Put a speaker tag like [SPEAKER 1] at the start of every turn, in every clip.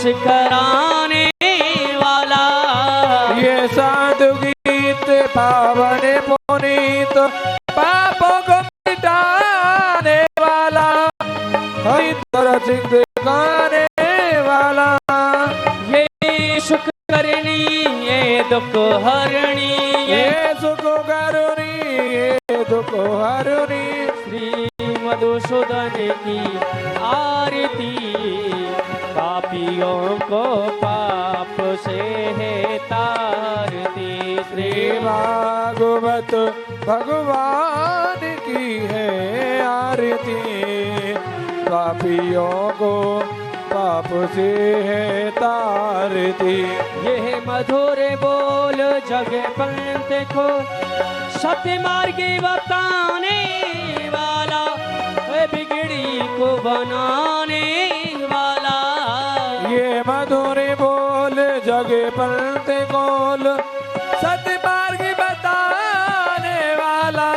[SPEAKER 1] कराने वाला,
[SPEAKER 2] ये साधु गीत पावन पुनीत पापों को मिटाने वाला, हरिद्र सिखाने वाला,
[SPEAKER 1] ये सुख करनी ये दुख हरणी,
[SPEAKER 2] ये सुख करुणी ये दुख हरुणी।
[SPEAKER 1] श्री मधुसूदन की आरती, पापियों को पाप से है तारती।
[SPEAKER 2] श्री भागवत भगवान की है आरती, पापियों को पाप से है तारती।
[SPEAKER 1] यह मधुर बोल जग पंथ को सत्य मार्ग बताने वाला, बिगड़ी को बनाने वाला,
[SPEAKER 2] ये मधुर बोल जगे पंथ कोल सत्य मार्ग बताने वाला,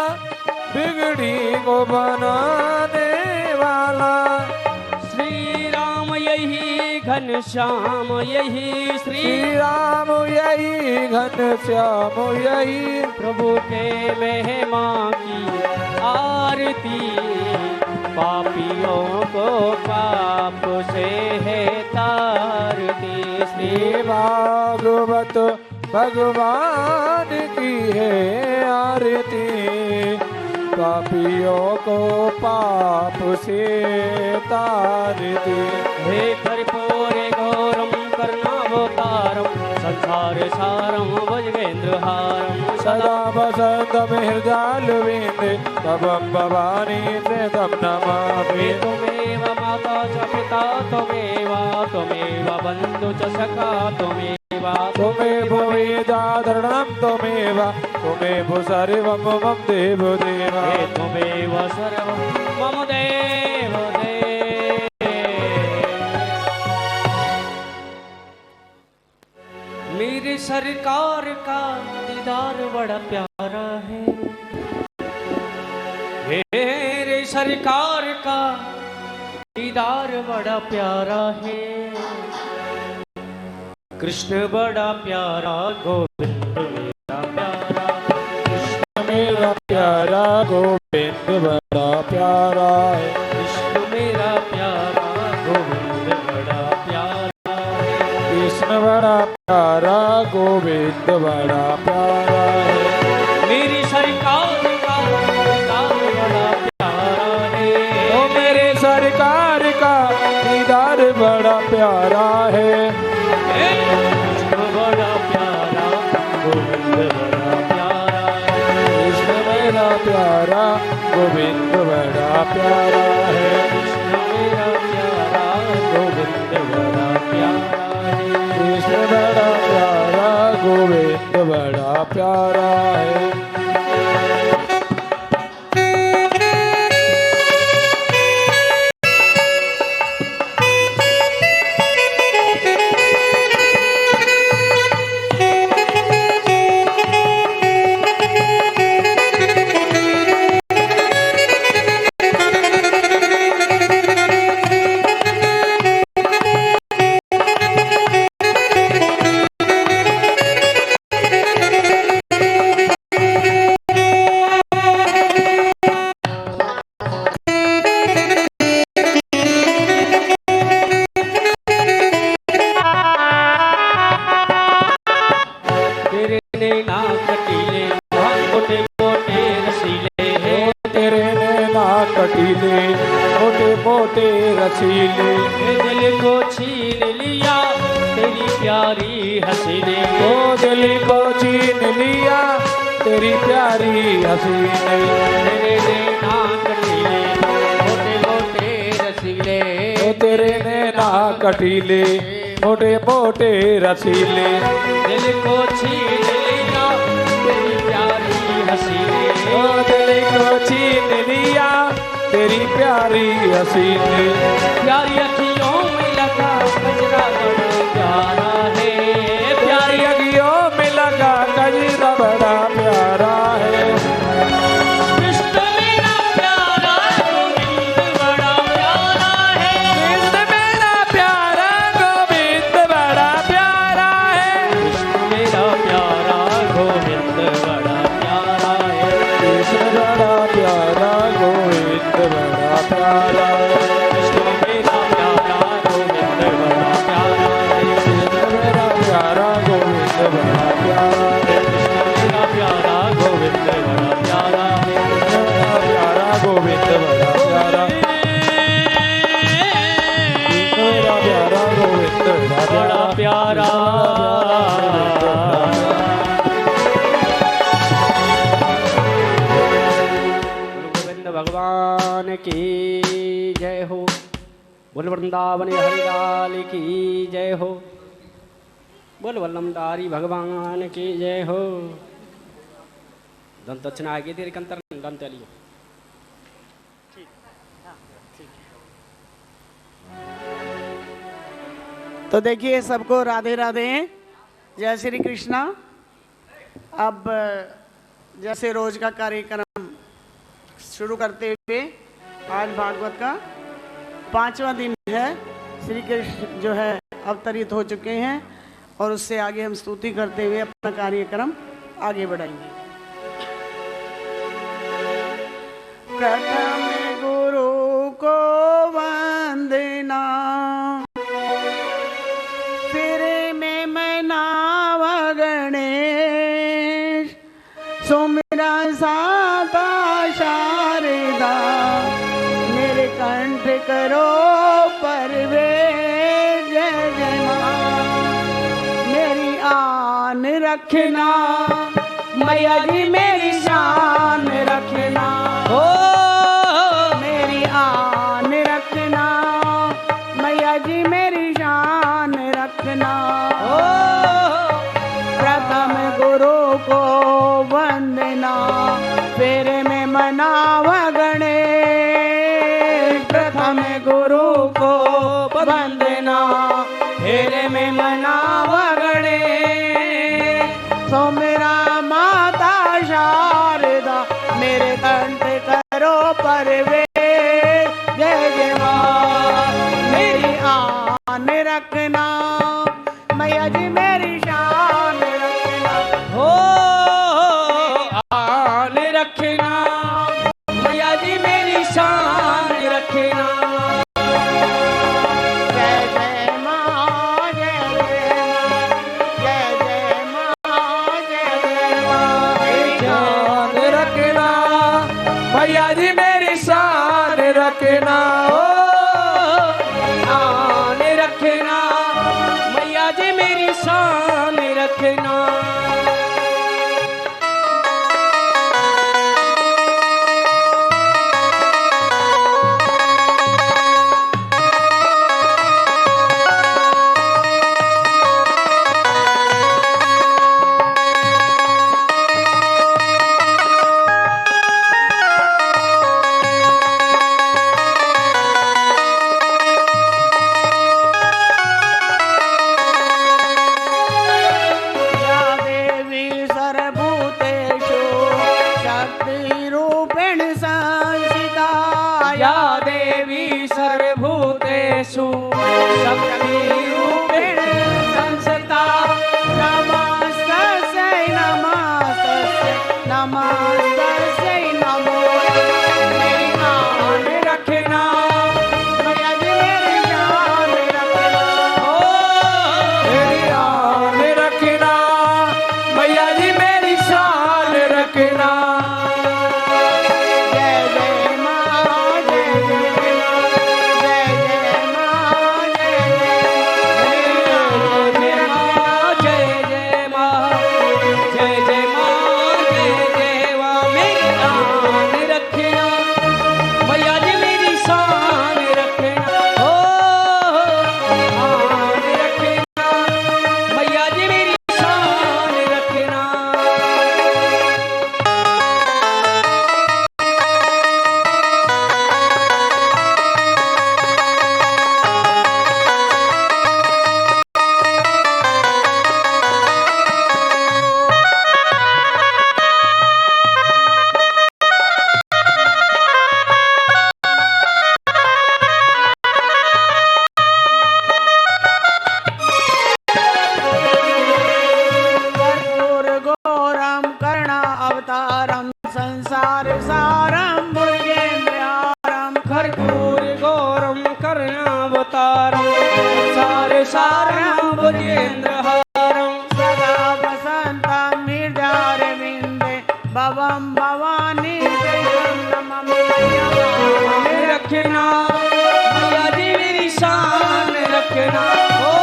[SPEAKER 2] बिगड़ी को बनाने वाला।
[SPEAKER 1] श्री राम यही घनश्याम यही श्री
[SPEAKER 2] राम यही घनश्याम यही,
[SPEAKER 1] प्रभु के महिमा की आरती, पापियों को पाप से है तारती।
[SPEAKER 2] श्री भागवत भगवान की है आरती, पापियों को पाप से तारती।
[SPEAKER 1] हे कर्पूरे गौरम करुणावतारम, संसार सारम भुजगेन्द्रहारम,
[SPEAKER 2] सदा वसंतम हृदयालुविन्दे भवं भवानी प्रेतं नमामि।
[SPEAKER 1] त्वमेव माता च पिता त्वमेव बन्धु च सखा
[SPEAKER 2] त्वमेव वेदाधरणं त्वमेव सर्वं मम देवदेव।
[SPEAKER 1] त्वमेव सर्वं मम देवदेव। मेरे सरकार का दीदार बड़ा प्यारा है, मेरे सरकार का दीदार बड़ा प्यारा है, कृष्ण बड़ा प्यारा गोविंद मेरा प्यारा,
[SPEAKER 2] कृष्ण मेरा प्यारा गोविंद बड़ा प्यारा है,
[SPEAKER 1] कृष्ण मेरा प्यारा गोविंद बड़ा प्यारा है,
[SPEAKER 2] कृष्ण बड़ा प्यारा गोविंद बड़ा प्यारा है।
[SPEAKER 1] मेरी सरकार का दीदार बड़ा प्यारा है,
[SPEAKER 2] ओ मेरे सरकार का दीदार बड़ा प्यारा है,
[SPEAKER 1] कृष्ण बड़ा प्यारा गोविंद बड़ा प्यारा है,
[SPEAKER 2] कृष्ण मेरा प्यारा गोविंद बड़ा प्यारा है,
[SPEAKER 1] कृष्ण मेरा प्यारा गोविंद बड़ा प्यारा है,
[SPEAKER 2] कृष्ण बड़ा प्यारा गोविंद बड़ा प्यारा है। कटीले मोटे मोटे रसीले,
[SPEAKER 1] दिल को छीन लिया तेरी प्यारी हंसी ने,
[SPEAKER 2] ओ दिल को छीन लिया तेरी प्यारी हंसी ने।
[SPEAKER 1] तेरे नैना कटीले मोटे मोटे रसीले,
[SPEAKER 2] ओ तेरे नैना कटीले मोटे मोटे रसीले,
[SPEAKER 1] दिल को छीन लिया तेरी प्यारी हंसी ने,
[SPEAKER 2] ओ दिल को छीन लिया तेरी प्यारी हंसी ने।
[SPEAKER 1] प्यारी अखियों में लगा कजरा बड़ा प्यारा है,
[SPEAKER 2] प्यारी अखियों में लगा कजरा बड़ा प्यारा है।
[SPEAKER 1] कृष्ण मेरा प्यारा गोविंद बड़ा प्यारा है,
[SPEAKER 2] कृष्ण मेरा प्यारा गोविंद
[SPEAKER 1] बड़ा प्यारा। गोविंद भगवान की जय हो। बोल वृंदावन हरिलाल की जय हो। बोल वल्लमधारी भगवान की जय हो। दंत दक्षिणा आगे तेरे कंतर दंत लियो।
[SPEAKER 3] तो देखिए सबको राधे राधे, जय श्री कृष्णा। अब जैसे रोज का कार्यक्रम शुरू करते हुए आज भागवत का 5वां दिन है। श्री कृष्ण जो है अवतरित हो चुके हैं और उससे आगे हम स्तुति करते हुए अपना कार्यक्रम आगे बढ़ाएंगे। प्रथम गुरु को वंदना, फिर में मनाव गणेश, सुमिरा साता शारदा, मेरे कंठ करो परवेश। जय जय माँ, मेरी आन रखना मैया जी, मेरी शान रखना हो। मेरी आन रखना मैया जी, मेरी शान रखना हो। प्रथम गुरु को वंदना, फिर में मनाव गणेश। प्रथम गुरु को वंदना, फिर में मनाव गणेश। सुमिरा माता शारदा, मेरे कंठ करो परवेश। जय जय माँ, मेरी आन रखना मैया जी, मेरी शान रखना
[SPEAKER 1] हो। आन रखना मैया जी, मेरी शान रखना।
[SPEAKER 3] जय जय माँ, जय जय माँ, जय जय माँ, जय जय माँ, मेरी
[SPEAKER 2] शान रखना भैया जी, मेरी शान रखना हो।
[SPEAKER 1] आन रखना मैया जी, मेरी शान रखना।
[SPEAKER 3] या देवी सर्वभूतेषु शक्तिरूपेण संस्थिता।
[SPEAKER 1] या देवी सर्वभूतेषु शक्तिरूपेण संस्थिता।
[SPEAKER 3] नमस्तस्यै नमस्तस्यै नमस्तस्यै नमो नमः। मेरी आन रखना मैया जी, मेरी शान रखना
[SPEAKER 1] हो।
[SPEAKER 2] मेरी आन रखना भैया जी, मेरी शान रखना।
[SPEAKER 3] जय जय माँ, जय जय माँ, जय जय माँ, जय जय माँ।
[SPEAKER 1] जय जय माँ, जय जय माँ, जय जय माँ। मेरी आन रखना मैया जी, मेरी शान रखना हो। आन रखना मैया जी, मेरी शान रखना।
[SPEAKER 3] कर्पूर घोरम करुणा अवतारम, संसार सारम भुजगेन्द्रहारम।
[SPEAKER 1] कर्पूर गौरम कर्णावतारम, सारे सारम भुजेन्द्रहारम।
[SPEAKER 3] सदा वसन्तं हृदयारविन्दे, भवं भवानी जयं नमामि।
[SPEAKER 1] रखना मैया जी, मेरी शान रखना हो।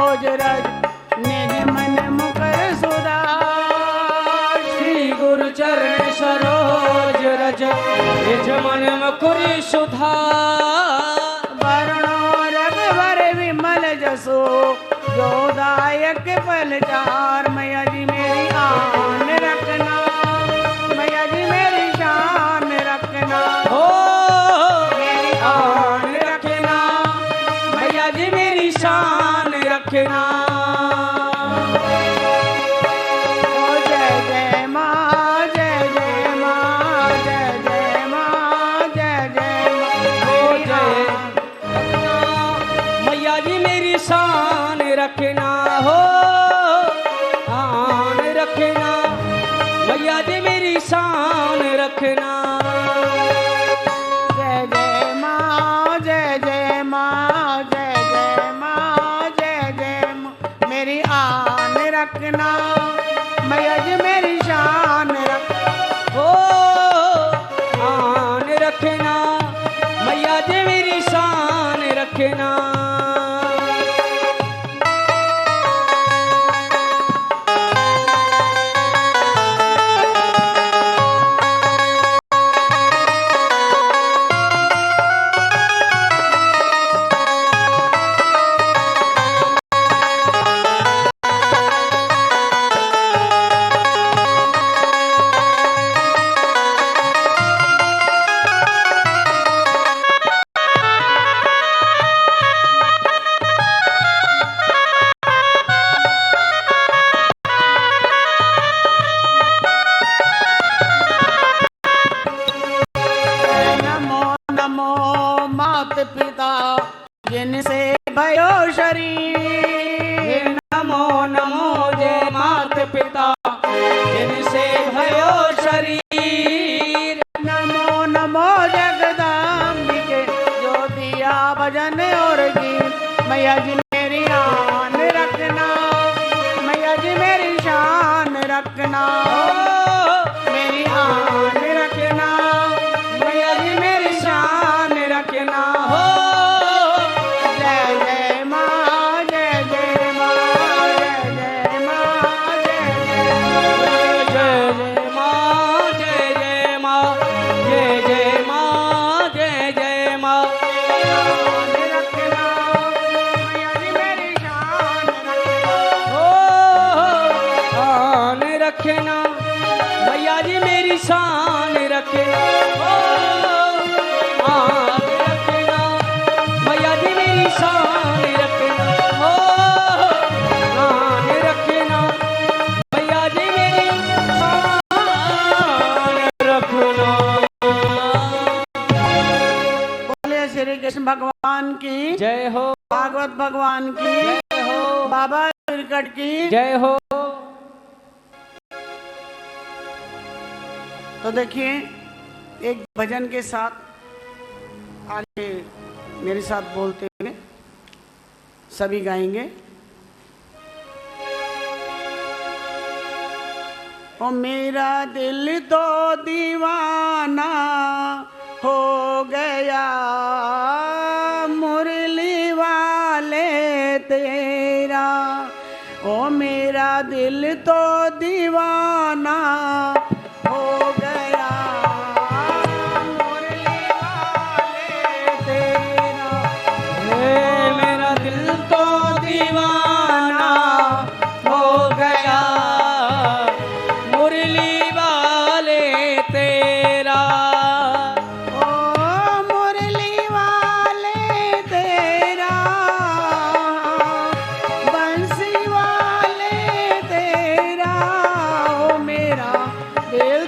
[SPEAKER 3] सरोज रज निज मन मुकर सुधार।
[SPEAKER 1] श्री गुरु चरण सरोज रज निज मन मुकुर सुधार।
[SPEAKER 3] वरुणो रघुवर विमल जसो जो दायक फलचार। मैया जी मेरी आन रखना, मैया जी मेरी शान रखना,
[SPEAKER 1] हो मेरी आन रखना, मैया जी मेरी शान रखना।
[SPEAKER 3] ओ जय जय माँ, जय जय माँ, जय जय माँ, जय जय माँ।
[SPEAKER 1] हो
[SPEAKER 3] मेरी
[SPEAKER 1] जय
[SPEAKER 3] आन
[SPEAKER 1] मैया जी मेरी शान रखना, हो आन रखना, मैया जी मेरी शान रखना।
[SPEAKER 3] जय जय माँ, जय जय माँ, जय जय माँ, जय जय माँ। मेरी आन रखना, मैया जी मेरी शान रखना।
[SPEAKER 1] हो आन रखना, मैया जी मेरी शान रखना।
[SPEAKER 3] नमो नमो मात पिता जिनसे भयो शरीर।
[SPEAKER 1] नमो नमो जय मात पिता जिनसे भयो शरीर।
[SPEAKER 3] नमो नमो जगदम्बिके जो दिया भजन और गीत। मैया जी मेरी आन रखना, मैया जी मेरी शान रखना, मेरी आन रखना, मैया जी मेरी शान रखना।
[SPEAKER 1] हो
[SPEAKER 3] जय जय माँ, जय जय माँ, जय जय माँ, जय जय माँ।
[SPEAKER 1] जय जय माँ, जय जय माँ, जय जय माँ, जय जय
[SPEAKER 3] आन रखना, मैया जी मेरी शान रखना।
[SPEAKER 1] हो आन रखना, मैया जी मेरी शान रखना। हो आन रखना, मैया जी मेरी शान रखना।
[SPEAKER 3] बोले श्री कृष्ण भगवान की,
[SPEAKER 1] जय हो,
[SPEAKER 3] भागवत भगवान की,
[SPEAKER 1] जय हो,
[SPEAKER 3] बाबा तिरकट की।
[SPEAKER 1] जय हो।
[SPEAKER 3] तो देखिए एक भजन के साथ आगे मेरे साथ बोलते हुए सभी गाएंगे। ओ मेरा दिल तो दीवाना हो गया मुरली वाले तेरा। ओ मेरा दिल तो दीवाना हो गया मुरली वाले तेरा।
[SPEAKER 1] मेरा दिल तो दीवाना हो गया मुरली वाले तेरा।
[SPEAKER 3] ओ मुरली वाले तेरा, बंसी वाले तेरा। ओ मेरा दिल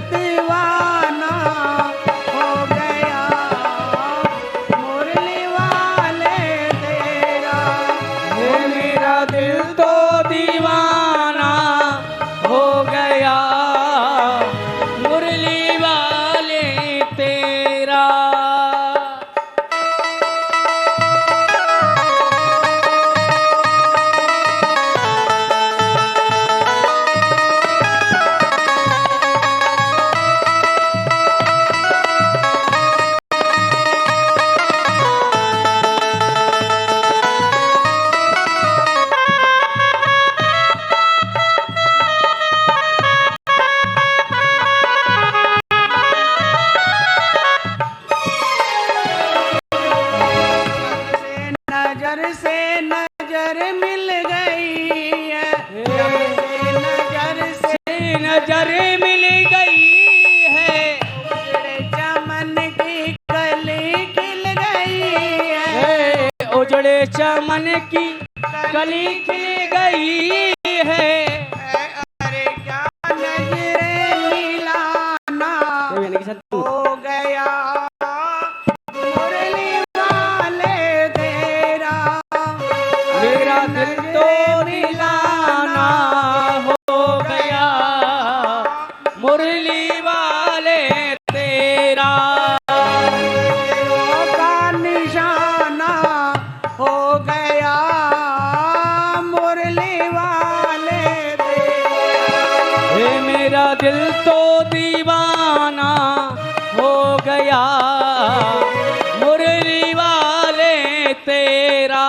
[SPEAKER 3] गई है, जब से नजर से
[SPEAKER 1] नजर मिल गई है,
[SPEAKER 3] उजड़े चमन की कली खिल गई है,
[SPEAKER 1] उजड़े चमन की कली खिल गई है।
[SPEAKER 3] अरे क्या नजरे मिलाना हो गया मुरली वाले तेरा,
[SPEAKER 1] मेरा दिल तो मिलाना हो गया मुरली वाले तेरा,
[SPEAKER 3] तेरों का निशाना हो गया मुरली वाले तेरा।
[SPEAKER 1] हे मेरा दिल तो दीवाना हो गया मुरली वाले तेरा।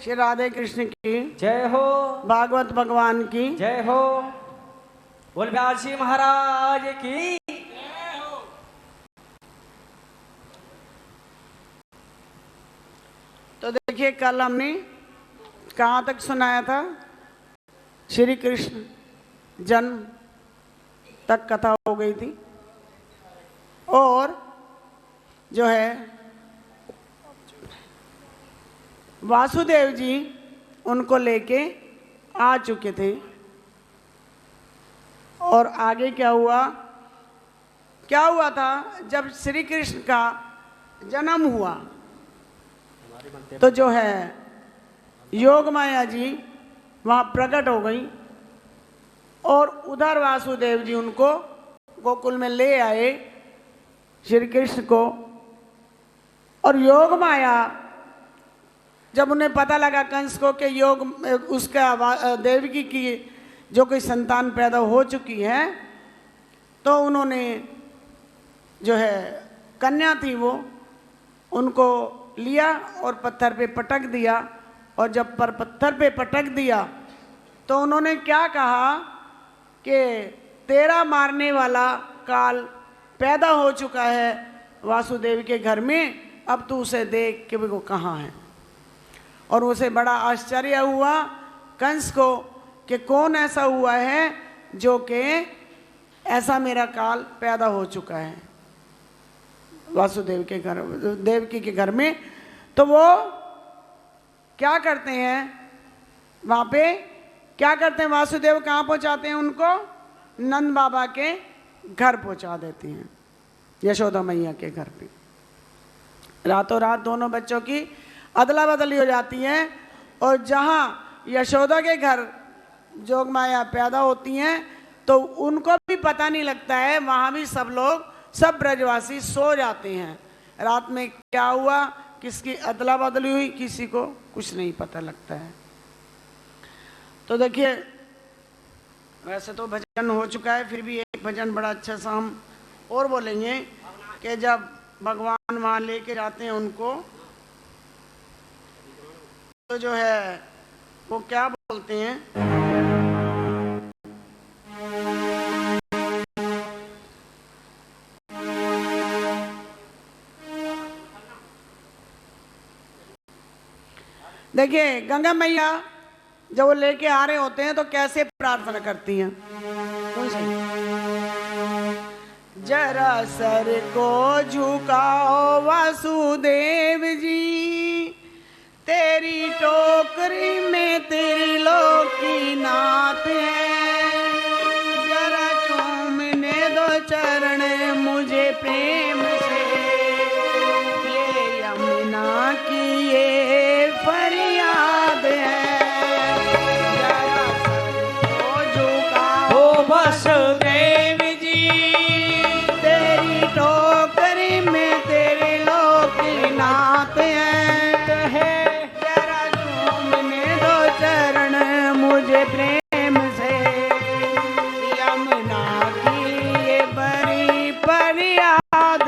[SPEAKER 3] श्री राधे कृष्ण की
[SPEAKER 1] जय हो,
[SPEAKER 3] भागवत भगवान की
[SPEAKER 1] जय हो, बोल व्यास जी महाराज की।
[SPEAKER 3] तो देखिए, कल हमने कहाँ तक सुनाया था? श्री कृष्ण जन्म तक कथा हो गई थी, और जो है वासुदेव जी उनको लेके आ चुके थे। और आगे क्या हुआ? क्या हुआ था? जब श्री कृष्ण का जन्म हुआ तो जो है योग माया जी वहाँ प्रकट हो गई, और उधर वासुदेव जी उनको गोकुल में ले आए श्री कृष्ण को। और योग माया जब उन्हें पता लगा कंस को कि योग उसका देवकी की जो कोई संतान पैदा हो चुकी है, तो उन्होंने जो है कन्या थी वो उनको लिया और पत्थर पे पटक दिया। और जब पर पत्थर पे पटक दिया तो उन्होंने क्या कहा कि तेरा मारने वाला काल पैदा हो चुका है वासुदेव के घर में, अब तू उसे देख कि वो कहाँ है। और उसे बड़ा आश्चर्य हुआ कंस को कि कौन ऐसा हुआ है जो कि ऐसा मेरा काल पैदा हो चुका है वासुदेव के घर, देवकी के घर में। तो वो क्या करते हैं वहाँ पे? क्या करते हैं? वासुदेव कहाँ पहुँचाते हैं उनको? नंद बाबा के घर पहुँचा देते हैं, यशोदा मैया के घर पे। रातों रात दोनों बच्चों की अदला बदली हो जाती है, और जहाँ यशोदा के घर जोग माया पैदा होती हैं तो उनको भी पता नहीं लगता है, वहाँ भी सब लोग, सब ब्रजवासी सो जाते हैं। रात में क्या हुआ, किसकी अदला बदली हुई, किसी को कुछ नहीं पता लगता है। तो देखिए, वैसे तो भजन हो चुका है, फिर भी एक भजन बड़ा अच्छा सा हम और बोलेंगे कि जब भगवान वहाँ लेके जाते हैं उनको, तो जो है वो क्या बोलते हैं? देखिए, गंगा मैया जब वो लेके आ रहे होते हैं तो कैसे प्रार्थना करती हैं? जरा सर को झुकाओ वासुदेव जी, तेरी टोकरी में तेरी लोकी नाथ है। जरा चूमने दो चरण मुझे प्रेम से, ये यमुना की ये फरियाद है। जरा सर को झुकाओ
[SPEAKER 1] वासुदेव जी,
[SPEAKER 3] तेरी टोकरी में तेरे लोकी नाथ है। मुझे प्रेम से, यमुना की ये बड़ी फरियाद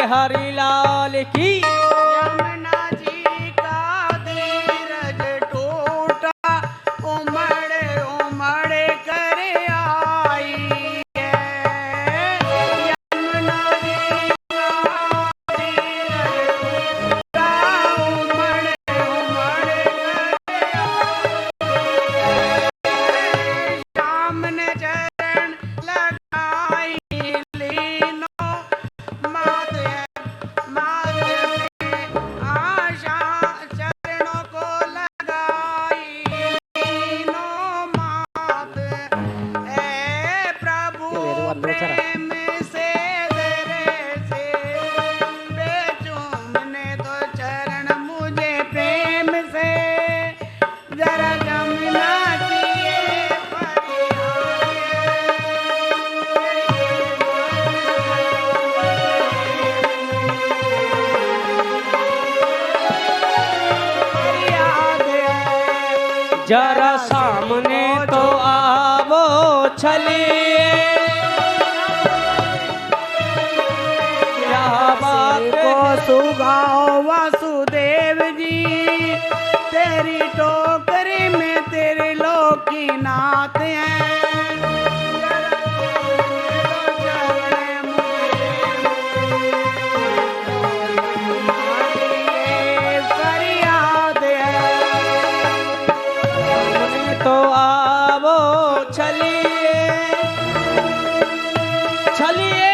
[SPEAKER 1] बिहारी लाल की।
[SPEAKER 3] यमुना जी का धीरज टूटा, उमड़ उमड़ कर आई है। यमुना जी का धीरज टूटा, उमड़ उमड़ कर आई है। श्याम ने चरण लगाई, लीनो माथे माथे में आशा चरणों को लगाई, लीनो माथ ए प्रभु प्रेम से दरे से बेचूमने तो चरण मुझे प्रेम से, जरा जमुना किए
[SPEAKER 1] जरा सामने तो आवो चलिए, क्या बात
[SPEAKER 3] को सुगाओ वासुदेव जी, तेरी टोकरी में तेरे लोकी नाथ हैं। फरियाद है
[SPEAKER 1] तो आवो चलिए चलिए,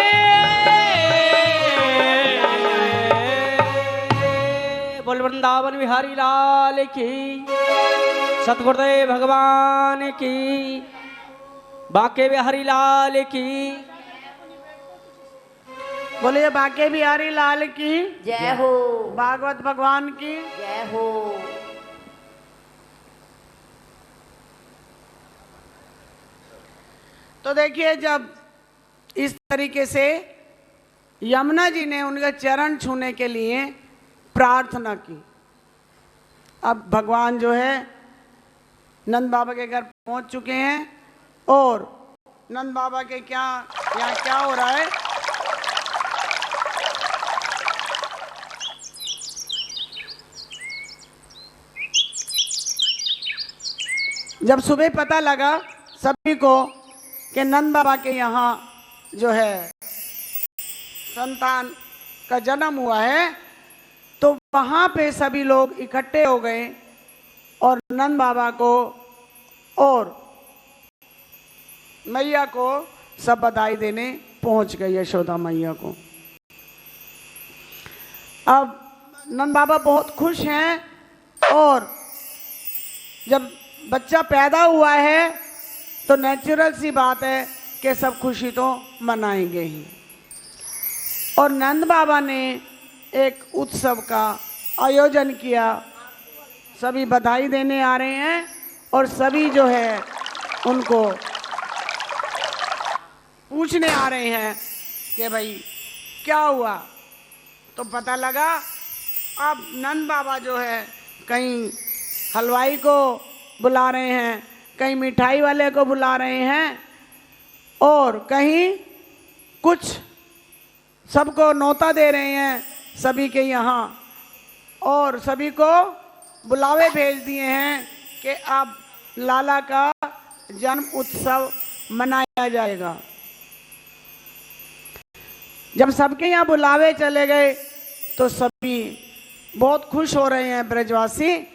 [SPEAKER 1] बोल वृंदावन बिहारी लाल की, सतगुरुदेव भगवान की, बांके बिहारी लाल की।
[SPEAKER 3] बोलिए बांके बिहारी लाल की
[SPEAKER 4] जय हो,
[SPEAKER 3] भागवत भगवान की।
[SPEAKER 4] जय हो।
[SPEAKER 3] तो देखिए, जब इस तरीके से यमुना जी ने उनका चरण छूने के लिए प्रार्थना की, अब भगवान जो है नंद बाबा के घर पहुंच चुके हैं। और नंद बाबा के यहाँ क्या हो रहा है, जब सुबह पता लगा सभी को कि नंद बाबा के यहाँ जो है संतान का जन्म हुआ है, तो वहाँ पे सभी लोग इकट्ठे हो गए और नंद बाबा को और मैया को सब बधाई देने पहुँच गए, यशोदा मैया को। अब नंद बाबा बहुत खुश हैं, और जब बच्चा पैदा हुआ है तो नेचुरल सी बात है कि सब खुशी तो मनाएंगे ही। और नंद बाबा ने एक उत्सव का आयोजन किया, सभी बधाई देने आ रहे हैं और सभी जो है उनको पूछने आ रहे हैं कि भाई क्या हुआ। तो पता लगा अब नंद बाबा जो है कहीं हलवाई को बुला रहे हैं, कहीं मिठाई वाले को बुला रहे हैं, और कहीं कुछ सबको न्योता दे रहे हैं सभी के यहाँ, और सभी को बुलावे भेज दिए हैं कि अब लाला का जन्म उत्सव मनाया जाएगा। जब सबके यहाँ बुलावे चले गए तो सभी बहुत खुश हो रहे हैं ब्रजवासी,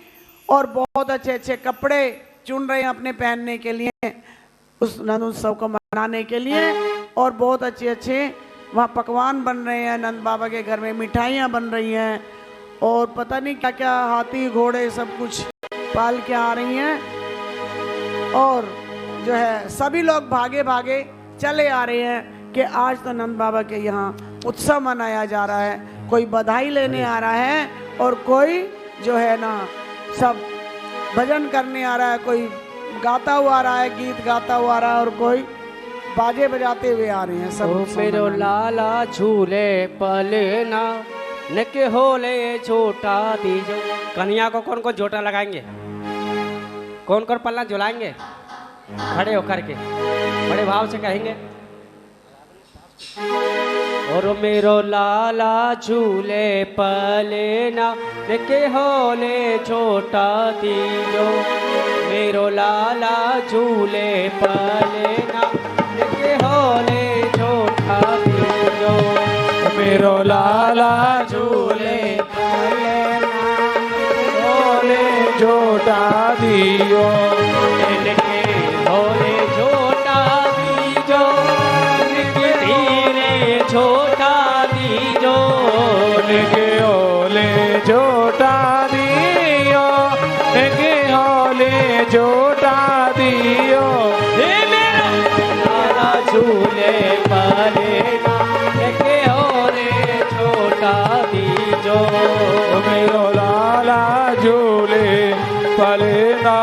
[SPEAKER 3] और बहुत अच्छे अच्छे कपड़े चुन रहे हैं अपने पहनने के लिए उस नंद उत्सव को मनाने के लिए। और बहुत अच्छे अच्छे वहाँ पकवान बन रहे हैं, नंद बाबा के घर में मिठाइयाँ बन रही हैं, और पता नहीं क्या क्या हाथी घोड़े सब कुछ पाल के आ रही हैं। और जो है सभी लोग भागे भागे चले आ रहे हैं कि आज तो नंद बाबा के यहाँ उत्सव मनाया जा रहा है। कोई बधाई लेने आ रहा है, और कोई जो है ना सब भजन करने आ रहा है, कोई गाता हुआ आ रहा है, गीत गाता हुआ आ रहा है, और कोई बाजे बजाते हुए आ रहे हैं सब।
[SPEAKER 1] मेरो लाला झूले पलना नके होले छोटा दीजो। कन्हैया को कौन कौन झोटा लगाएंगे, कौन कौन पल्ला झुलाएंगे? खड़े होकर के बड़े भाव से कहेंगे, और मेरो लाला झूले पलेना लेके होले छोटा दीजो मेरो लाला झूले पलेना लेके होले छोटा दीजो
[SPEAKER 2] मेरो लाला झूले पलेना होले छोटा दियो
[SPEAKER 1] लेके होले छोटा दीजो लेके धीरे छोटा दीजो
[SPEAKER 2] लेके होले छोटा दियो लेके होले छोटा दियो
[SPEAKER 1] हे मेरा लाला झूले पलेना लेके होले छोटा दीजो
[SPEAKER 2] मेरो लाला झूले पलेना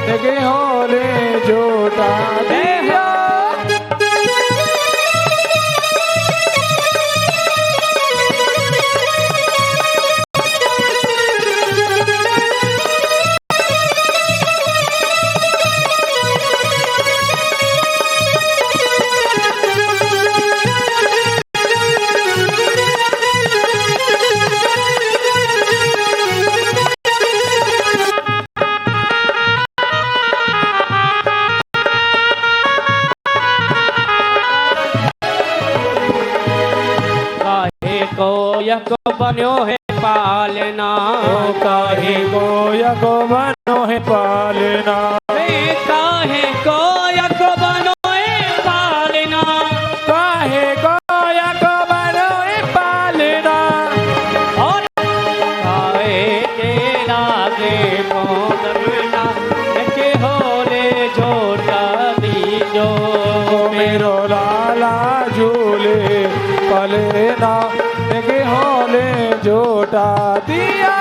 [SPEAKER 2] लेके होले छोटा दियो
[SPEAKER 1] को बन्यो है पालना
[SPEAKER 2] काहे को यको बनो है पालना
[SPEAKER 1] काहे को यको बनो है पालना
[SPEAKER 2] काहे को यको बनो है पालना
[SPEAKER 1] और काहे के लागे मोदना के होले छोटा दीजो
[SPEAKER 2] मेरो लाला झूले पलेना लेके होले छोटा दिया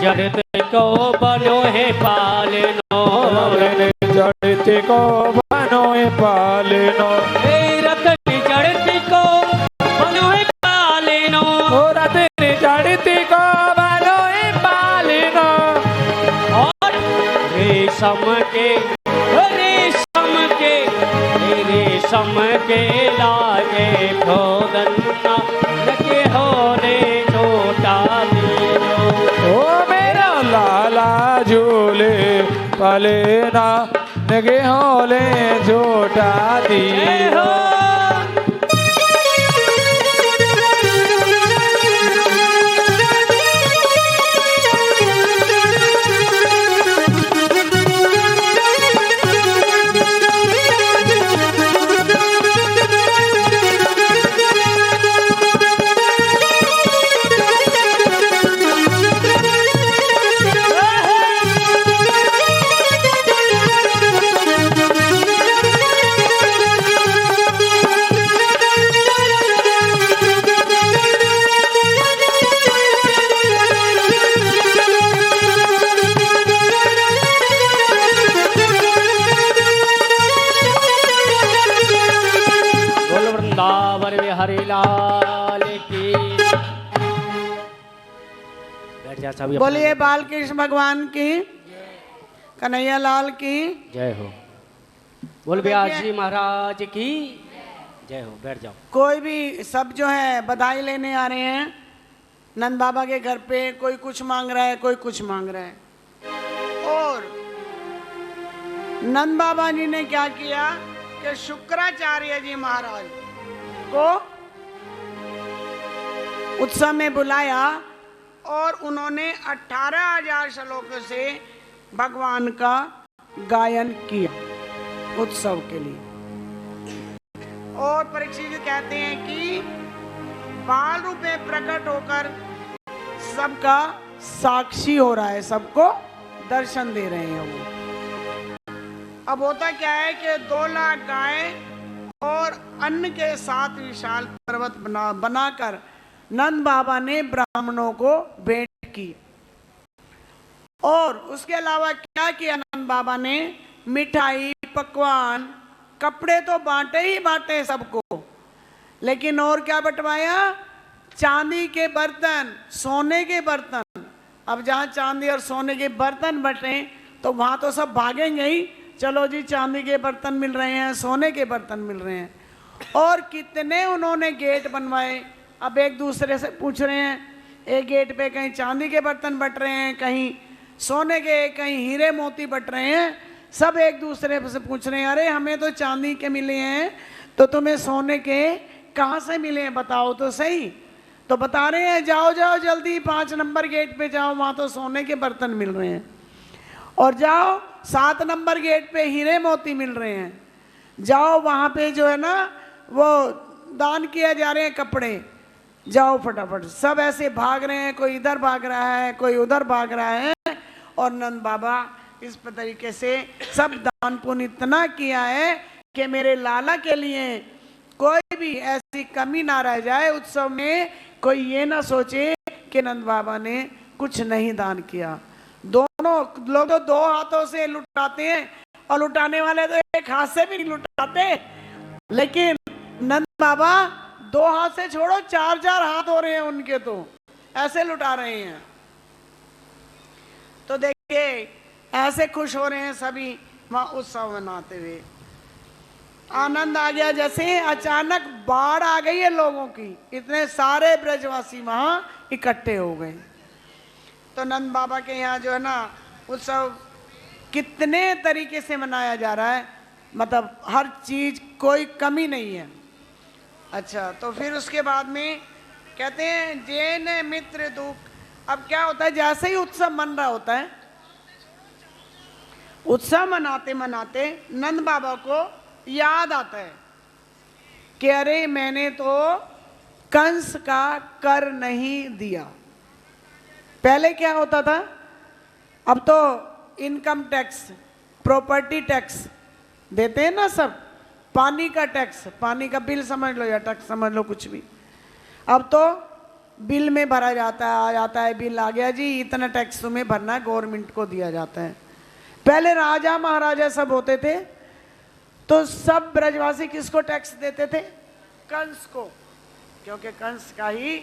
[SPEAKER 1] जड़ते को बनो है पालनो
[SPEAKER 2] जड़ते को बनो है पालनो
[SPEAKER 1] रतन जड़ते को बनो है पालनो
[SPEAKER 2] रतन जड़ते को बनो है पालनो
[SPEAKER 1] और रेशम के लागे भोगन्ना लगे होले छोटा दीजो
[SPEAKER 2] ओ मेरा लाला झूले पलेना लगे होले छोटा दियो
[SPEAKER 1] हरिलाल की बैठ जा सभी
[SPEAKER 3] बोलिए बाल कृष्ण भगवान की कन्हैया लाल की
[SPEAKER 1] जय हो। बोल व्यास जी महाराज की जय हो। बैठ जाओ।
[SPEAKER 3] कोई भी सब जो है बधाई लेने आ रहे हैं नंद बाबा के घर पे। कोई कुछ मांग रहा है, कोई कुछ मांग रहा है। और नंद बाबा जी ने क्या किया कि शुक्राचार्य जी महाराज को उत्सव में बुलाया और उन्होंने 18,000 श्लोकों से भगवान का गायन किया उत्सव के लिए। और परीक्षित जी कहते हैं कि बाल रूप में प्रकट होकर सबका साक्षी हो रहा है, सबको दर्शन दे रहे हैं वो। अब होता क्या है कि 2 लाख गाय और अन्न के साथ विशाल पर्वत बनाकर नंद बाबा ने ब्राह्मणों को भेंट की। और उसके अलावा क्या किया नंद बाबा ने? मिठाई, पकवान, कपड़े तो बांटे ही बांटे सबको, लेकिन और क्या बंटवाया? चांदी के बर्तन, सोने के बर्तन। अब जहाँ चांदी और सोने के बर्तन बटे तो वहाँ तो सब भागेंगे ही, चलो जी चांदी के बर्तन मिल रहे हैं, सोने के बर्तन मिल रहे हैं। और कितने उन्होंने गेट बनवाए। अब एक दूसरे से पूछ रहे हैं, एक गेट पे कहीं चांदी के बर्तन बट रहे हैं, कहीं सोने के, कहीं हीरे मोती बट रहे हैं। सब एक दूसरे से पूछ रहे हैं, अरे हमें तो चांदी के मिले हैं, तो तुम्हें सोने के कहाँ से मिले हैं बताओ तो सही। तो बता रहे हैं, जाओ जाओ जल्दी 5 नंबर गेट पे जाओ, वहाँ तो सोने के बर्तन मिल रहे हैं। और जाओ 7 नंबर गेट पे हीरे मोती मिल रहे हैं। जाओ वहाँ पे जो है ना वो दान किए जा रहे हैं कपड़े, जाओ फटाफट। सब ऐसे भाग रहे हैं, कोई इधर भाग रहा है, कोई उधर भाग रहा है। और नंद बाबा इस तरीके से सब दान पुण्य इतना किया है कि मेरे लाला के लिए कोई भी ऐसी कमी ना रह जाए। उत्सव में कोई ये ना सोचे कि नंद बाबा ने कुछ नहीं दान किया। दोनों लोग तो 2 हाथों से लुटाते हैं, और लुटाने वाले तो 1 हाथ से भी नहीं लुटाते, लेकिन नंद बाबा 2 हाथ से छोड़ो 4-4 हाथ हो रहे हैं उनके, तो ऐसे लुटा रहे हैं। तो देखिए ऐसे खुश हो रहे हैं सभी वहां उत्सव मनाते हुए। आनंद आ गया। जैसे अचानक बाढ़ आ गई है लोगों की, इतने सारे ब्रजवासी वहां इकट्ठे हो गए। तो नंद बाबा के यहाँ जो है ना उत्सव कितने तरीके से मनाया जा रहा है, मतलब हर चीज, कोई कमी नहीं है। अच्छा, तो फिर उसके बाद में कहते हैं जैन मित्र दुख। अब क्या होता है, जैसे ही उत्सव मन रहा होता है, उत्सव मनाते मनाते नंद बाबा को याद आता है कि अरे मैंने तो कंस का कर नहीं दिया। पहले क्या होता था, अब तो इनकम टैक्स, प्रॉपर्टी टैक्स देते हैं ना सब, पानी का टैक्स, पानी का बिल समझ लो या टैक्स समझ लो, कुछ भी। अब तो बिल में भरा जाता है, आ जाता है बिल, आ गया जी इतना टैक्स तुम्हें भरना है, गवर्नमेंट को दिया जाता है। पहले राजा महाराजा सब होते थे तो सब ब्रजवासी किसको टैक्स देते थे? कंस को, क्योंकि कंस का ही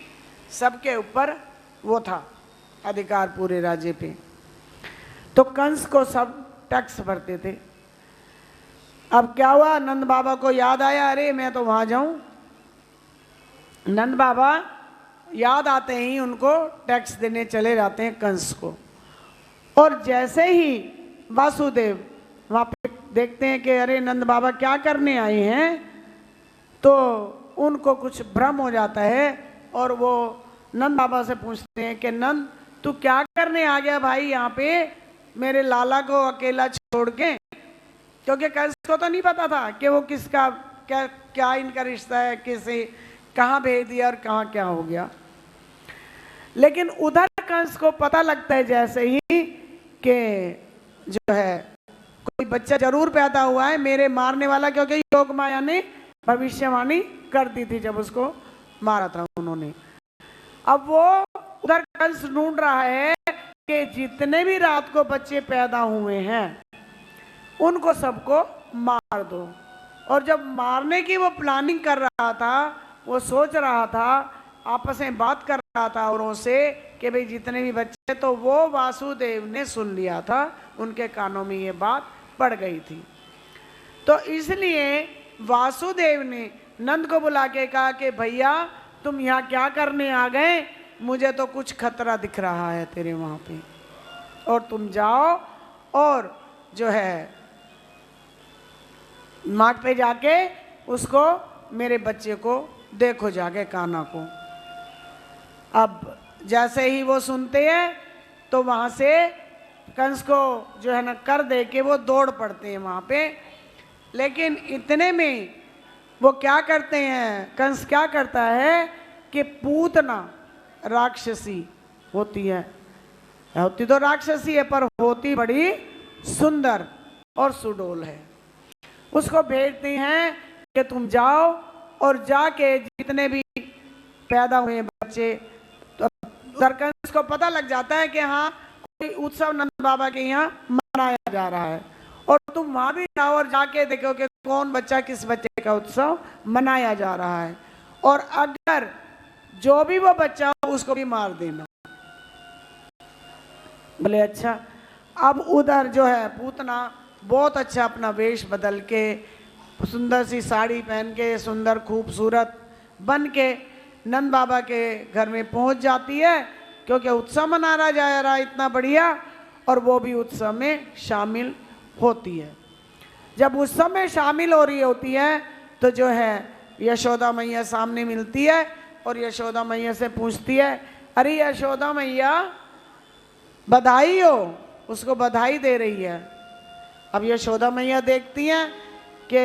[SPEAKER 3] सबके ऊपर वो था अधिकार पूरे राज्य पे। तो कंस को सब टैक्स भरते थे। अब क्या हुआ, नंद बाबा को याद आया, अरे मैं तो वहां जाऊं। नंद बाबा याद आते ही उनको टैक्स देने चले जाते हैं कंस को। और जैसे ही वासुदेव वहां पे देखते हैं कि अरे नंद बाबा क्या करने आए हैं, तो उनको कुछ भ्रम हो जाता है और वो नंद बाबा से पूछते हैं कि नंद तू क्या करने आ गया भाई यहाँ पे मेरे लाला को अकेला छोड़ के? क्योंकि कंस को तो नहीं पता था कि वो किसका क्या क्या इनका रिश्ता है, किसे कहाँ भेज दिया और कहाँ क्या हो गया। लेकिन उधर कंस को पता लगता है जैसे ही कि जो है कोई बच्चा जरूर पैदा हुआ है मेरे मारने वाला, क्योंकि योग माया ने भविष्यवाणी कर दी थी जब उसको मारा था उन्होंने। अब वो उधर कंस ढूंढ रहा है कि जितने भी रात को बच्चे पैदा हुए हैं उनको सबको मार दो। और जब मारने की वो प्लानिंग कर रहा था, वो सोच रहा था, आपस में बात कर रहा था औरों से कि भाई जितने भी बच्चे, तो वो वासुदेव ने सुन लिया था, उनके कानों में ये बात पड़ गई थी। तो इसलिए वासुदेव ने नंद को बुला के कहा कि भैया तुम यहाँ क्या करने आ गए, मुझे तो कुछ खतरा दिख रहा है तेरे वहाँ पे, और तुम जाओ और जो है मार्ग पे जाके उसको, मेरे बच्चे को देखो जाके, कान्हा को। अब जैसे ही वो सुनते हैं तो वहाँ से कंस को जो है ना कर दे के वो दौड़ पड़ते हैं वहाँ पे। लेकिन इतने में वो क्या करते हैं, कंस क्या करता है कि पूतना राक्षसी होती है, होती तो राक्षसी है पर होती बड़ी सुंदर, और सुडोल है। उसको भेजती हैं कि तुम जाओ और जाके जितने भी पैदा हुए बच्चे, तो सरकंस को पता लग जाता है कि हाँ कोई उत्सव नंद बाबा के यहाँ मनाया जा रहा है, और तुम वहां भी जाओ और जाके देखो कि कौन बच्चा किस बच्चे का उत्सव मनाया जा रहा है, और अगर जो भी वो बच्चा हो उसको भी मार देना। बोले अच्छा। अब उधर जो है पूतना बहुत अच्छा अपना वेश बदल के, सुंदर सी साड़ी पहन के, सुंदर खूबसूरत बन के नंद बाबा के घर में पहुंच जाती है, क्योंकि उत्सव मनाया जा रहा है इतना बढ़िया, और वो भी उत्सव में शामिल होती है। जब उत्सव में शामिल हो रही होती है तो जो है यशोदा मैया सामने मिलती है और यशोदा मैया से पूछती है, अरे यशोदा मैया बधाई हो, उसको बधाई दे रही है। अब यशोदा मैया देखती हैं कि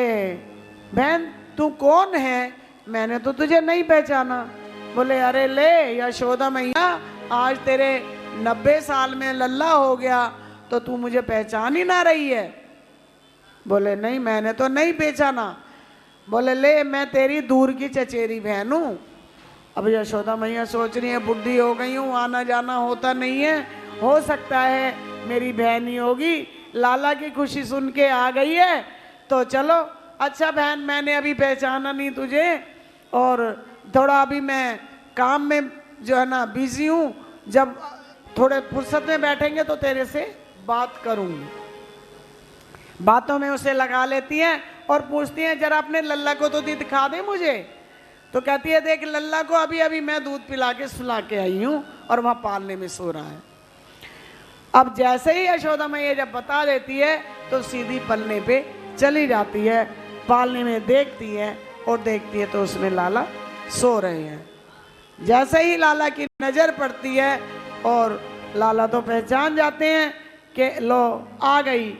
[SPEAKER 3] बहन तू कौन है, मैंने तो तुझे नहीं पहचाना। बोले अरे ले यशोदा मैया, आज तेरे 90 साल में लल्ला हो गया तो तू मुझे पहचान ही ना रही है। बोले नहीं मैंने तो नहीं पहचाना। बोले ले मैं तेरी दूर की चचेरी बहन हूँ। अब यशोदा मैया सोच रही है बुढ़ी हो गई हूँ, आना जाना होता नहीं है, हो सकता है मेरी बहन ही होगी, लाला की खुशी सुन के आ गई है, तो चलो अच्छा बहन मैंने अभी पहचाना नहीं तुझे, और थोड़ा अभी मैं काम में जो है ना बिजी हूँ, जब थोड़े फुर्सत में बैठेंगे तो तेरे से बात करूँगी। बातों में उसे लगा लेती हैं और पूछती हैं जरा अपने लल्ला को तो दिखा दे मुझे। तो कहती है देख लल्ला को अभी अभी मैं दूध पिला के सुला के आई हूँ और वहाँ पालने में सो रहा है। अब जैसे ही यशोदा मैया जब बता देती है तो सीधी पलने पे चली जाती है, पालने में देखती है और देखती है तो उसमें लाला सो रहे हैं। जैसे ही लाला की नज़र पड़ती है और लाला तो पहचान जाते हैं कि लो आ गई,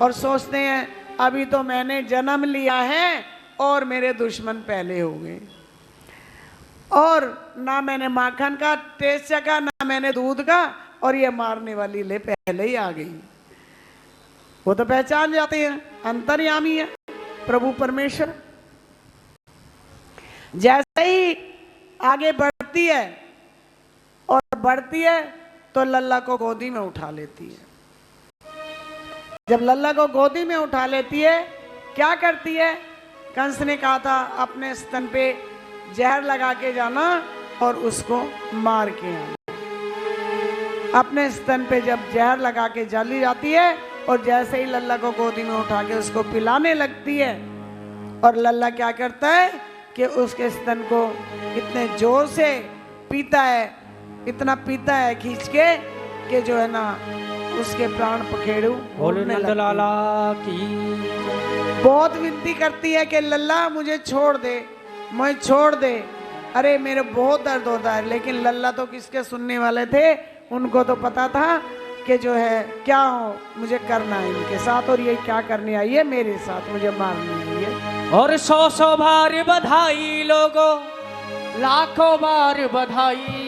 [SPEAKER 3] और सोचते हैं अभी तो मैंने जन्म लिया है और मेरे दुश्मन पहले हो गए, और ना मैंने माखन का टेस्ट चखा ना मैंने दूध का, और ये मारने वाली ले पहले ही आ गई। वो तो पहचान जाते हैं अंतर्यामी है प्रभु परमेश्वर। जैसे ही आगे बढ़ती है और बढ़ती है तो लल्ला को गोदी में उठा लेती है। जब लल्ला को गोदी में उठा लेती है क्या करती है, कंस ने कहा था अपने स्तन पे जहर लगा के जाना और उसको मार के आना। अपने स्तन पे जब जहर लगा के चली जाती है और जैसे ही लल्ला को गोदी में उठा के उसको पिलाने लगती है, और लल्ला क्या करता है कि उसके स्तन को इतने जोर से पीता है, इतना पीता है खींच के कि जो है ना उसके प्राण पखेड़ू
[SPEAKER 1] बोले नंदलाला की।
[SPEAKER 3] बहुत विनती करती है कि लल्ला मुझे छोड़ दे, मुझे छोड़ दे, अरे मेरे बहुत दर्द होता है। लेकिन लल्ला तो किसके सुनने वाले थे, उनको तो पता था कि जो है क्या हो मुझे करना है इनके साथ, और ये क्या करने आई है मेरे साथ, मुझे मारने आई है।
[SPEAKER 1] और 100 बार बधाई लोगों, लाखों बार बधाई।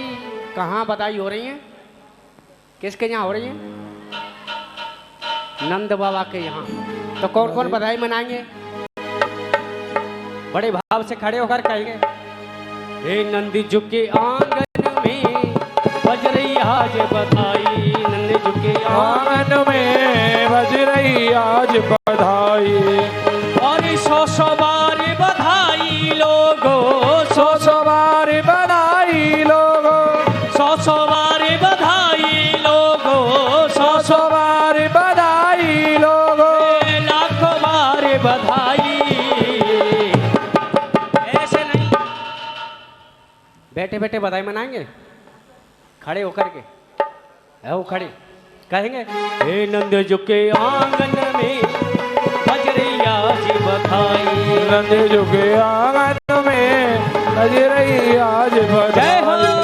[SPEAKER 1] कहाँ बधाई हो रही है, किसके यहाँ हो रही है? नंद बाबा के यहाँ। तो कौन कौन बधाई मनाएंगे? बड़े भाव से खड़े होकर कहेंगे, हे नंदी झुके आंगन में बज रही आज बधाई, नंदी झुके
[SPEAKER 2] आंगन में बज रही आज बधाई।
[SPEAKER 1] और 100 बार बधाई लोगो,
[SPEAKER 2] 100 बार बधाई लोगो,
[SPEAKER 1] 100 बार बधाई लोगो,
[SPEAKER 2] 100 बार बधाई लोगो,
[SPEAKER 1] लाखों बार बधाई। ऐसे नहीं बैठे बैठे बधाई मनाएंगे, खड़े होकर के है वो खड़े कहेंगे, हे नंद झुके आंगन में बज रही आज बधाई,
[SPEAKER 2] नंद झुके आंगन में बज रही आज
[SPEAKER 1] जय हो।
[SPEAKER 2] बधाई।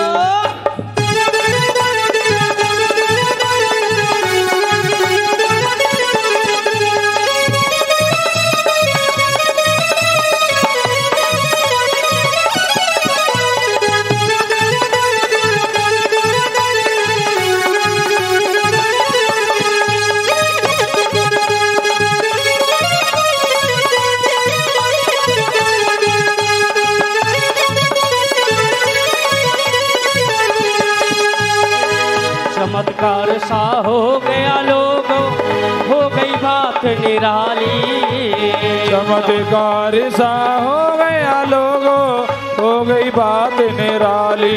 [SPEAKER 1] सा हो गया लोगों, हो गई बात निराली।
[SPEAKER 2] चमत्कार सा हो गया लोगों, हो गई बात निराली।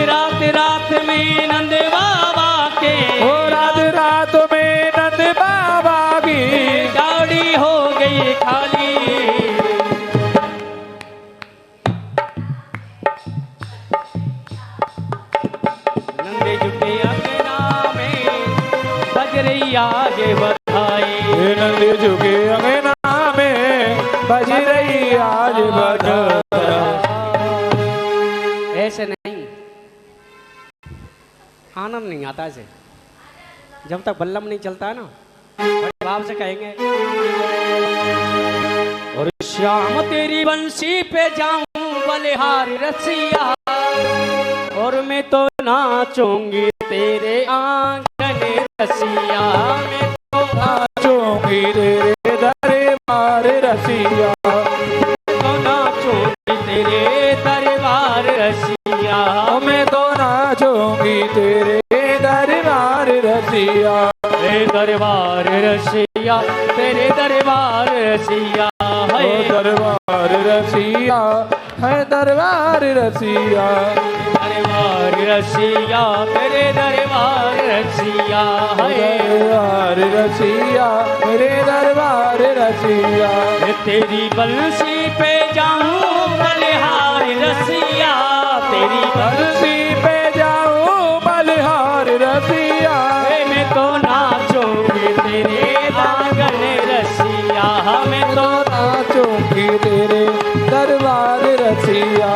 [SPEAKER 1] रात रात में नंद बाबा के,
[SPEAKER 2] ओ रात रात में नंद बाबा की
[SPEAKER 1] गाड़ी हो गई खाली। नंदे झुके अंगना में बज रही आज बधाई।
[SPEAKER 2] नंद झुके अंगना में बज रही आज बधाई।
[SPEAKER 1] ऐसे नहीं, आनंद नहीं आता ऐसे। जब तक बल्लम नहीं चलता है ना, बड़े भाव से कहेंगे और श्याम तेरी बंसी पे जाऊं बलिहारी रसिया, और मैं तो नाचूंगी तेरे आंगन रसिया। मैं तो
[SPEAKER 2] नाचूंगी तेरे दरबार रसिया,
[SPEAKER 1] तो नाचूंगी तेरे दरबार रसिया।
[SPEAKER 2] मैं तो नाचूंगी तेरे दरबार रसिया।
[SPEAKER 1] तेरे दरबार रसिया, तेरे दरबार रसिया
[SPEAKER 2] ओ
[SPEAKER 1] है।
[SPEAKER 2] दरबार रसिया है दरबार रसिया।
[SPEAKER 1] दरबार रसिया, तेरे दरबार रसिया है।
[SPEAKER 2] दरबार रसिया मेरे दरबार रसिया।
[SPEAKER 1] तेरी बंसी पे जाऊं बलिहारी रसिया, तेरी
[SPEAKER 2] बंसी पे जाऊं बलिहार रसिया।
[SPEAKER 1] मैं तो नाचूंगी तेरे आंगन रसिया। मैं तो
[SPEAKER 2] नाचूंगी तेरे दरबार रसिया।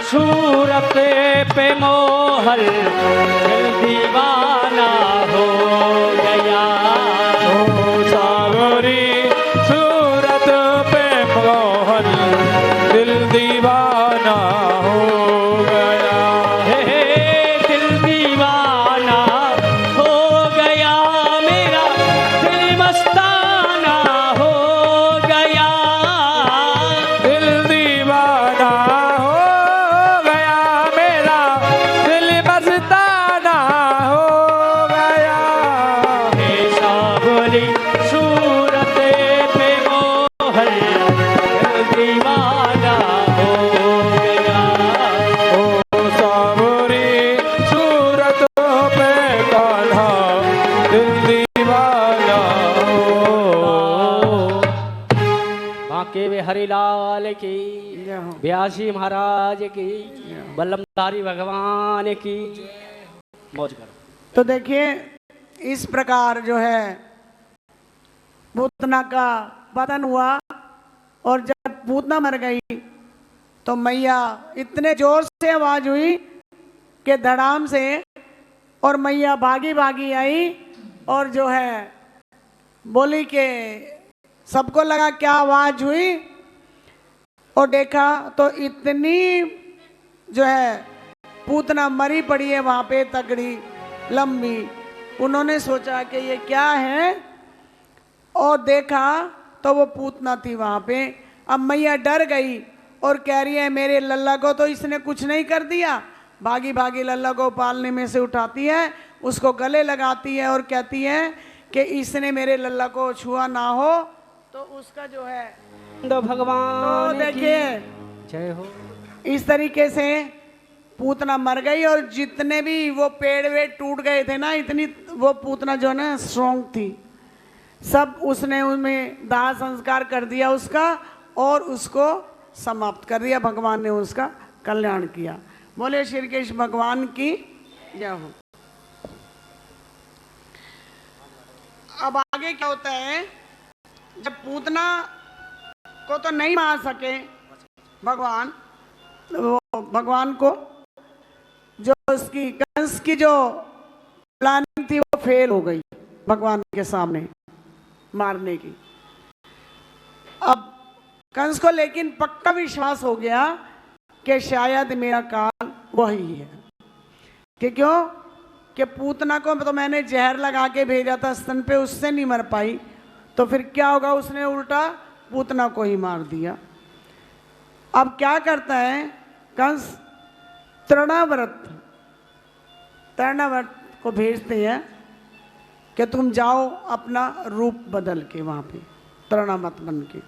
[SPEAKER 1] सूरत पे मोहर दिल दीवाना हो गया।
[SPEAKER 2] ओ सावरी सूरत पे मोहन दिल दीवाना हो गया।
[SPEAKER 1] हे दिल दीवाना हो गया, मेरा दिल मस्ताना हो गया।
[SPEAKER 2] दिल दीवाना हो गया, मेरा दिल मस्ताना हो गया।
[SPEAKER 1] हे सावरी सूरत पे मोहर दिल दीवाना हो गया।
[SPEAKER 2] ओ सावरी सूरत पे कान्हा दिल दीवाना हो।
[SPEAKER 1] बांके में हरिलाल की, व्यासी महाराज की, बल्लमधारी भगवान की मौज करो।
[SPEAKER 3] तो देखिए इस प्रकार जो है पूतना का पतन हुआ, और जब पूतना मर गई तो मैया इतने जोर से आवाज हुई कि धड़ाम से, और मैया भागी भागी आई और जो है बोली कि सबको लगा क्या आवाज हुई, और देखा तो इतनी जो है पूतना मरी पड़ी है वहां पे, तगड़ी लंबी। उन्होंने सोचा कि ये क्या है, और देखा तो वो पूतना थी वहां पे। अब मैया डर गई और कह रही है मेरे लल्ला को तो इसने कुछ नहीं कर दिया। भागी भागी लल्ला को पालने में से उठाती है, उसको गले लगाती है और कहती है कि इसने मेरे लल्ला को छुआ ना हो तो उसका जो है
[SPEAKER 1] तो भगवान
[SPEAKER 3] तो देखिए
[SPEAKER 1] जय हो।
[SPEAKER 3] इस तरीके से पूतना मर गई। और जितने भी वो पेड़ वेड़ टूट गए थे ना, इतनी वो पूतना जो है ना स्ट्रॉन्ग थी, सब उसने उनमें दाह संस्कार कर दिया उसका और उसको समाप्त कर दिया। भगवान ने उसका कल्याण किया। बोले श्री कृष्ण भगवान की जय हो। अब आगे क्या होता है, जब पूतना को तो नहीं मार सके भगवान, वो भगवान को जो उसकी कंस की जो प्लानिंग थी वो फेल हो गई भगवान के सामने मारने की। अब कंस को लेकिन पक्का विश्वास हो गया कि शायद मेरा काल वही है। कि क्यों कि पूतना को तो मैंने जहर लगा के भेजा था स्तन पे, उससे नहीं मर पाई, तो फिर क्या होगा, उसने उल्टा पूतना को ही मार दिया। अब क्या करता है कंस, तृणावर्त को भेजते हैं कि तुम जाओ अपना रूप बदल के वहां पे तृणावर्त बन के।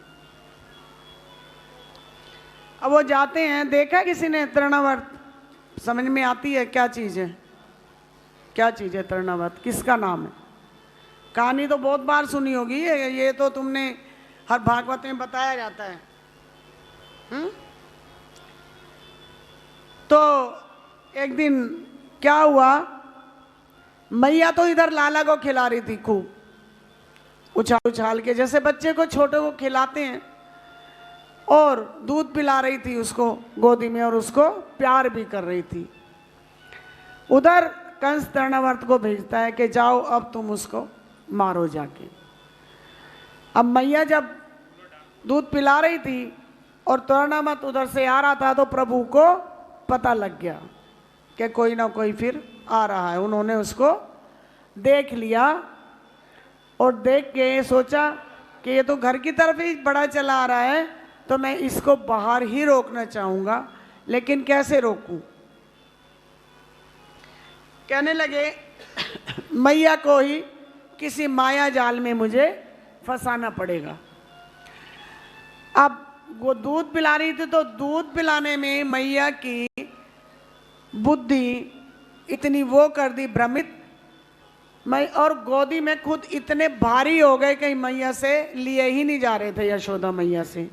[SPEAKER 3] अब वो जाते हैं, देखा किसी ने तृणावर्त, समझ में आती है क्या चीज़ है, क्या चीज़ है तृणावर्त, किसका नाम है? कहानी तो बहुत बार सुनी होगी, ये तो तुमने हर भागवत में बताया जाता है। तो एक दिन क्या हुआ, मैया तो इधर लाला को खिला रही थी खूब उछाल उछाल के, जैसे बच्चे को छोटे को खिलाते हैं, और दूध पिला रही थी उसको गोदी में और उसको प्यार भी कर रही थी। उधर कंस तृणावर्त को भेजता है कि जाओ अब तुम उसको मारो जाके। अब मैया जब दूध पिला रही थी और तृणावर्त उधर से आ रहा था, तो प्रभु को पता लग गया कि कोई ना कोई फिर आ रहा है। उन्होंने उसको देख लिया और देख के सोचा कि ये तो घर की तरफ ही बड़ा चला आ रहा है, तो मैं इसको बाहर ही रोकना चाहूँगा, लेकिन कैसे रोकूं? कहने लगे मैया को ही किसी माया जाल में मुझे फंसाना पड़ेगा। अब वो दूध पिला रही थी, तो दूध पिलाने में मैया की बुद्धि इतनी वो कर दी भ्रमित, मैं और गोदी में खुद इतने भारी हो गए कि मैया से लिए ही नहीं जा रहे थे, यशोदा मैया से।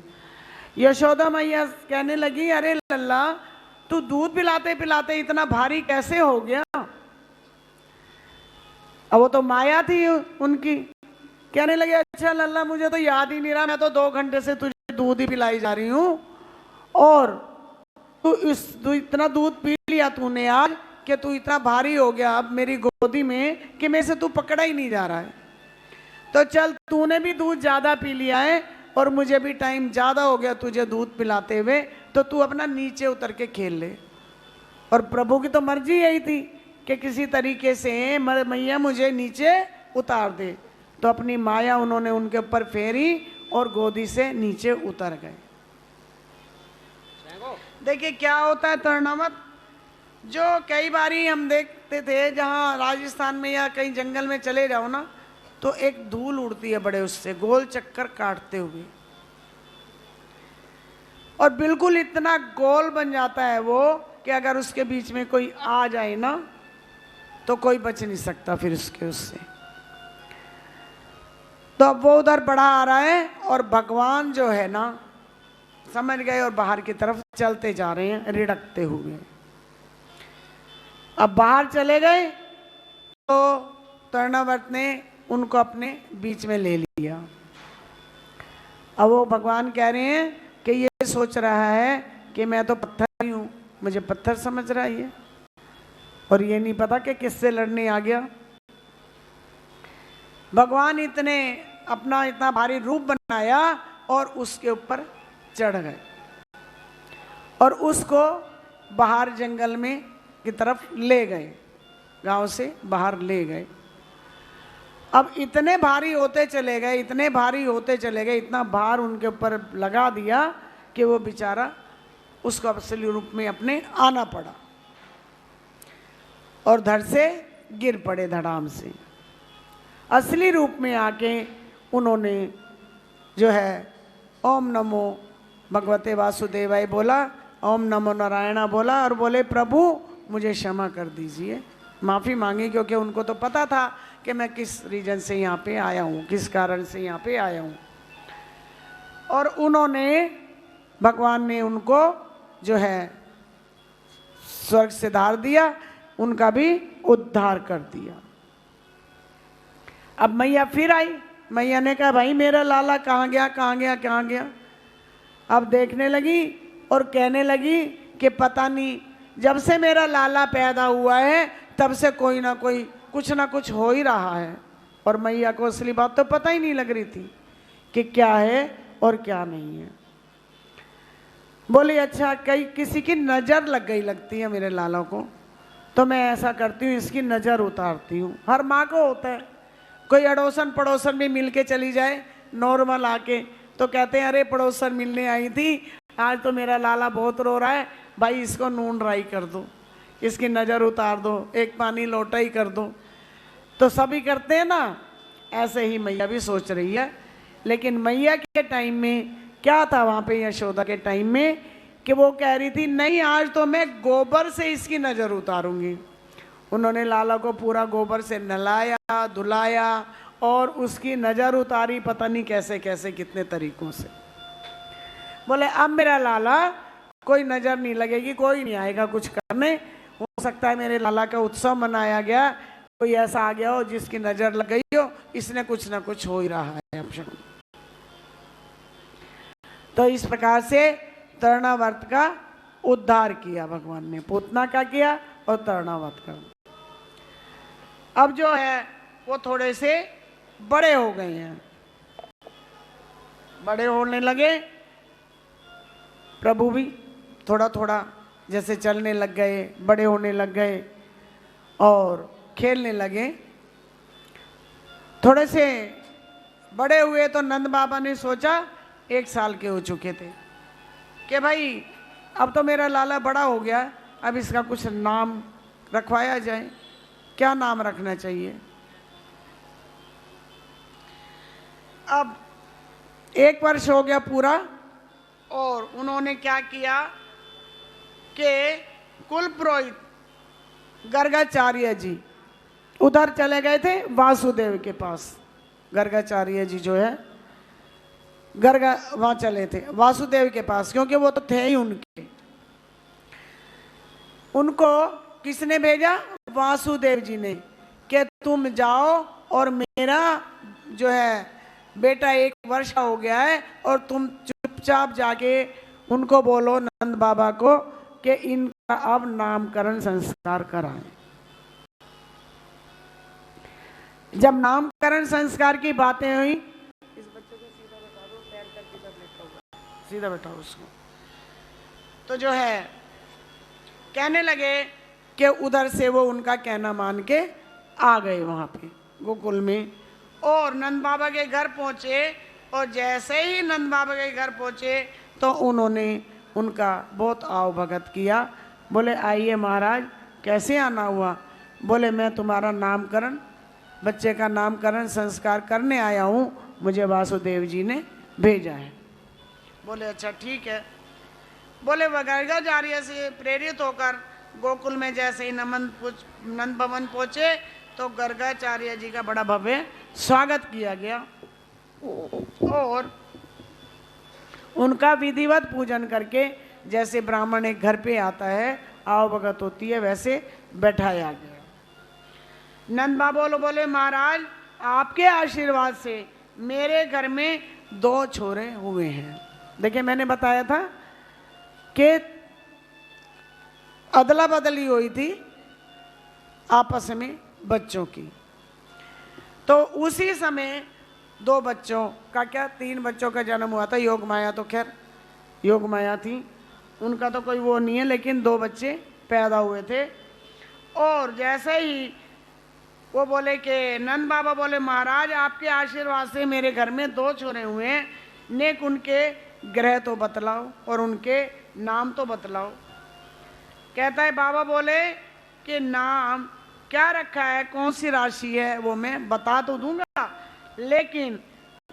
[SPEAKER 3] यशोदा मैया कहने लगी अरे लल्ला तू दूध पिलाते पिलाते इतना भारी कैसे हो गया? अब वो तो माया थी उनकी। कहने लगे अच्छा लल्ला मुझे तो याद ही नहीं रहा, मैं तो 2 घंटे से तुझे दूध ही पिलाई जा रही हूँ, और तू इतना दूध पी लिया तूने आज कि तू इतना भारी हो गया अब मेरी गोदी में कि मेरे से तू पकड़ा ही नहीं जा रहा है। तो चल तूने भी दूध ज़्यादा पी लिया है और मुझे भी टाइम ज़्यादा हो गया तुझे दूध पिलाते हुए, तो तू अपना नीचे उतर के खेल ले। और प्रभु की तो मर्जी यही थी कि किसी तरीके से मैया मुझे नीचे उतार दे। तो अपनी माया उन्होंने उनके ऊपर फेरी और गोदी से नीचे उतर गए। देखिए क्या होता है तृणावर्त, जो कई बारी हम देखते थे जहाँ राजस्थान में या कहीं जंगल में चले जाओ ना, तो एक धूल उड़ती है बड़े उससे गोल चक्कर काटते हुए, और बिल्कुल इतना गोल बन जाता है वो कि अगर उसके बीच में कोई आ जाए ना तो कोई बच नहीं सकता फिर उससे। तो अब वो उधर बढ़ा आ रहा है और भगवान जो है ना समझ गए और बाहर की तरफ चलते जा रहे हैं रिड़कते हुए। अब बाहर चले गए तो तृणावर्त ने उनको अपने बीच में ले लिया। अब वो भगवान कह रहे हैं कि ये सोच रहा है कि मैं तो पत्थर ही हूँ, मुझे पत्थर समझ रहा है ये, और ये नहीं पता कि किससे लड़ने आ गया। भगवान अपना इतना भारी रूप बनाया और उसके ऊपर चढ़ गए। और उसको बाहर जंगल में की तरफ ले गए, गांव से बाहर ले गए। अब इतने भारी होते चले गए, इतने भारी होते चले गए, इतना भार उनके ऊपर लगा दिया कि वो बेचारा उसको असली रूप में अपने आना पड़ा और धड़ से गिर पड़े धड़ाम से। असली रूप में आके उन्होंने जो है ओम नमो भगवते वासुदेवाय बोला, ओम नमो नारायणा बोला और बोले प्रभु मुझे क्षमा कर दीजिए, माफ़ी मांगी, क्योंकि उनको तो पता था कि मैं किस रीजन से यहाँ पे आया हूँ, किस कारण से यहाँ पे आया हूँ। और उन्होंने, भगवान ने उनको जो है स्वर्ग से धार दिया, उनका भी उद्धार कर दिया। अब मैया फिर आई, मैया ने कहा भाई मेरा लाला कहाँ गया, कहाँ गया, कहाँ गया। अब देखने लगी और कहने लगी कि पता नहीं, जब से मेरा लाला पैदा हुआ है तब से कोई ना कोई कुछ ना कुछ हो ही रहा है। और मैया को असली बात तो पता ही नहीं लग रही थी कि क्या है और क्या नहीं है। बोली अच्छा कई किसी की नज़र लग गई लगती है मेरे लाला को, तो मैं ऐसा करती हूँ इसकी नज़र उतारती हूँ। हर माँ को होता है, कोई अड़ोसन पड़ोसन भी मिल के चली जाए नॉर्मल आके, तो कहते हैं अरे पड़ोसन मिलने आई थी, आज तो मेरा लाला बहुत रो रहा है, भाई इसको नून राई कर दो, इसकी नज़र उतार दो, एक पानी लोटा ही कर दो। तो सभी करते हैं ना, ऐसे ही मैया भी सोच रही है। लेकिन मैया के टाइम में क्या था वहाँ पे यशोदा के टाइम में कि वो कह रही थी नहीं आज तो मैं गोबर से इसकी नज़र उतारूंगी। उन्होंने लाला को पूरा गोबर से नहलाया धुलाया और उसकी नज़र उतारी, पता नहीं कैसे कैसे कितने तरीकों से। बोले अब मेरा लाला कोई नज़र नहीं लगेगी, कोई नहीं आएगा कुछ करने। हो सकता है मेरे लाला का उत्सव मनाया गया, कोई ऐसा आ गया हो जिसकी नज़र लग गई हो, इसने कुछ ना कुछ हो ही रहा है अब। तो इस प्रकार से तृणावर्त का उद्धार किया भगवान ने, पूतना का किया और तृणावर्त का। अब जो है वो थोड़े से बड़े हो गए हैं, बड़े होने लगे, प्रभु भी थोड़ा थोड़ा जैसे चलने लग गए, बड़े होने लग गए और खेलने लगे। थोड़े से बड़े हुए तो नंद बाबा ने सोचा, 1 साल के हो चुके थे, कि भाई अब तो मेरा लाला बड़ा हो गया, अब इसका कुछ नाम रखवाया जाए, क्या नाम रखना चाहिए। अब 1 वर्ष हो गया पूरा और उन्होंने क्या किया कि कुल पुरोहित गर्गाचार्य जी उधर चले गए थे वासुदेव के पास। गर्गाचार्य जी जो है गर्गा वहाँ चले थे वासुदेव के पास, क्योंकि वो तो थे ही उनके। उनको किसने भेजा? वासुदेव जी ने, कि तुम जाओ और मेरा जो है बेटा 1 वर्ष का हो गया है और तुम चुपचाप जाके उनको बोलो नंद बाबा को कि इनका अब नामकरण संस्कार कराएं। जब नामकरण संस्कार की बातें हुई, इस बच्चे को सीधा बैठा दो, पैर करके इधर लेटा हुआ, सीधा बैठाओ उसको। तो जो है कहने लगे कि उधर से वो उनका कहना मान के आ गए वहाँ पे गोकुल में, और नंद बाबा के घर पहुँचे। और जैसे ही नंद बाबा के घर पहुँचे तो उन्होंने उनका बहुत आव भगत किया। बोले आइए महाराज, कैसे आना हुआ? बोले मैं तुम्हारा नामकरण, बच्चे का नामकरण संस्कार करने आया हूँ, मुझे वासुदेव जी ने भेजा है। बोले अच्छा ठीक है। बोले गर्गाचार्य से प्रेरित होकर गोकुल में जैसे ही नंद भवन पहुँचे तो गर्गाचार्य जी का बड़ा भव्य स्वागत किया गया और उनका विधिवत पूजन करके, जैसे ब्राह्मण एक घर पे आता है आवभगत होती है, वैसे बैठाया गया। नंद बाबा बोले महाराज आपके आशीर्वाद से मेरे घर में 2 छोरे हुए हैं। देखिए मैंने बताया था कि अदला बदली हुई थी आपस में बच्चों की, तो उसी समय 2 बच्चों का क्या 3 बच्चों का जन्म हुआ था। योग माया तो खैर योग माया थी, उनका तो कोई वो नहीं है, लेकिन 2 बच्चे पैदा हुए थे। और जैसे ही वो बोले कि नंद बाबा बोले महाराज आपके आशीर्वाद से मेरे घर में 2 छोरे हुए हैं, नेक उनके ग्रह तो बतलाओ और उनके नाम तो बतलाओ। कहता है बाबा बोले कि नाम क्या रखा है, कौन सी राशि है, वो मैं बता तो दूंगा, लेकिन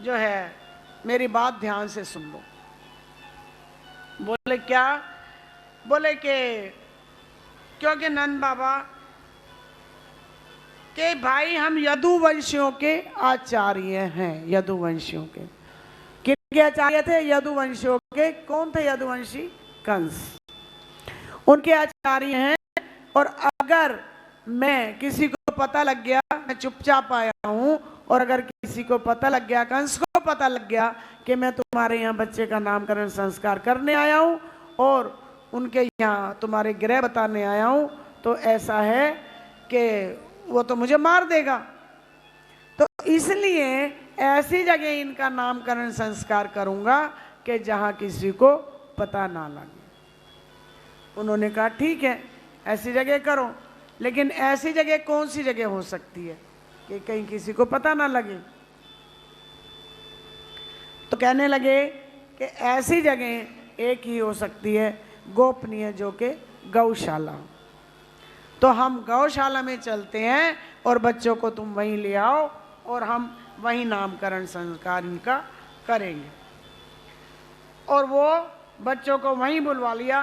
[SPEAKER 3] जो है मेरी बात ध्यान से सुन लो। बोले क्या? बोले कि क्योंकि नंद बाबा के भाई हम यदुवंशियों के आचार्य हैं। यदुवंशियों के किनके आचार्य थे? यदुवंशियों के। कौन थे यदुवंशी? कंस, उनके आचार्य हैं। और अगर मैं किसी को पता लग गया, मैं चुपचाप आया हूं, और अगर किसी को पता लग गया, कंस को पता लग गया कि मैं तुम्हारे यहाँ बच्चे का नामकरण संस्कार करने आया हूं और उनके यहाँ तुम्हारे ग्रह बताने आया हूं, तो ऐसा है कि वो तो मुझे मार देगा। तो इसलिए ऐसी जगह इनका नामकरण संस्कार करूंगा कि जहां किसी को पता ना लगे। उन्होंने कहा ठीक है, ऐसी जगह करो, लेकिन ऐसी जगह कौन सी जगह हो सकती है कि कहीं किसी को पता ना लगे? तो कहने लगे कि ऐसी जगह एक ही हो सकती है, गोपनीय, जो कि गौशाला। तो हम गौशाला में चलते हैं और बच्चों को तुम वहीं ले आओ और हम वहीं नामकरण संस्कार इनका करेंगे। और वो बच्चों को वहीं बुलवा लिया।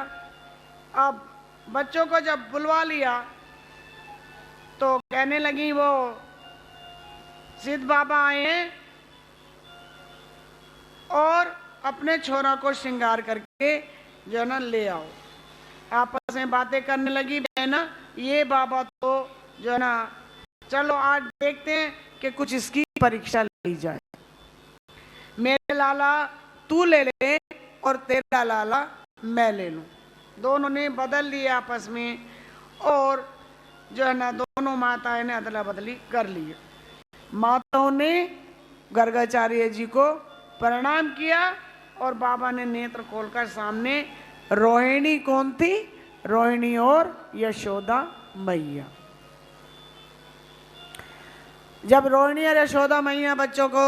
[SPEAKER 3] अब बच्चों को जब बुलवा लिया तो कहने लगी वो सिद्ध बाबा आए हैं और अपने छोरा को श्रृंगार करके जो है ना ले आओ। आपस में बातें करने लगी बहना, ये बाबा तो जो है ना, चलो आज देखते हैं कि कुछ इसकी परीक्षा ली जाए। मेरे लाला तू ले ले और तेरा लाला मैं ले लूं। दोनों ने बदल लिए आपस में और जो है ना दोनों माताएं ने अदला बदली कर ली। माताओं ने गर्गाचार्य जी को प्रणाम किया और बाबा ने नेत्र खोलकर सामने, रोहिणी कौन थी? रोहिणी और यशोदा मैया। जब रोहिणी और यशोदा मैया बच्चों को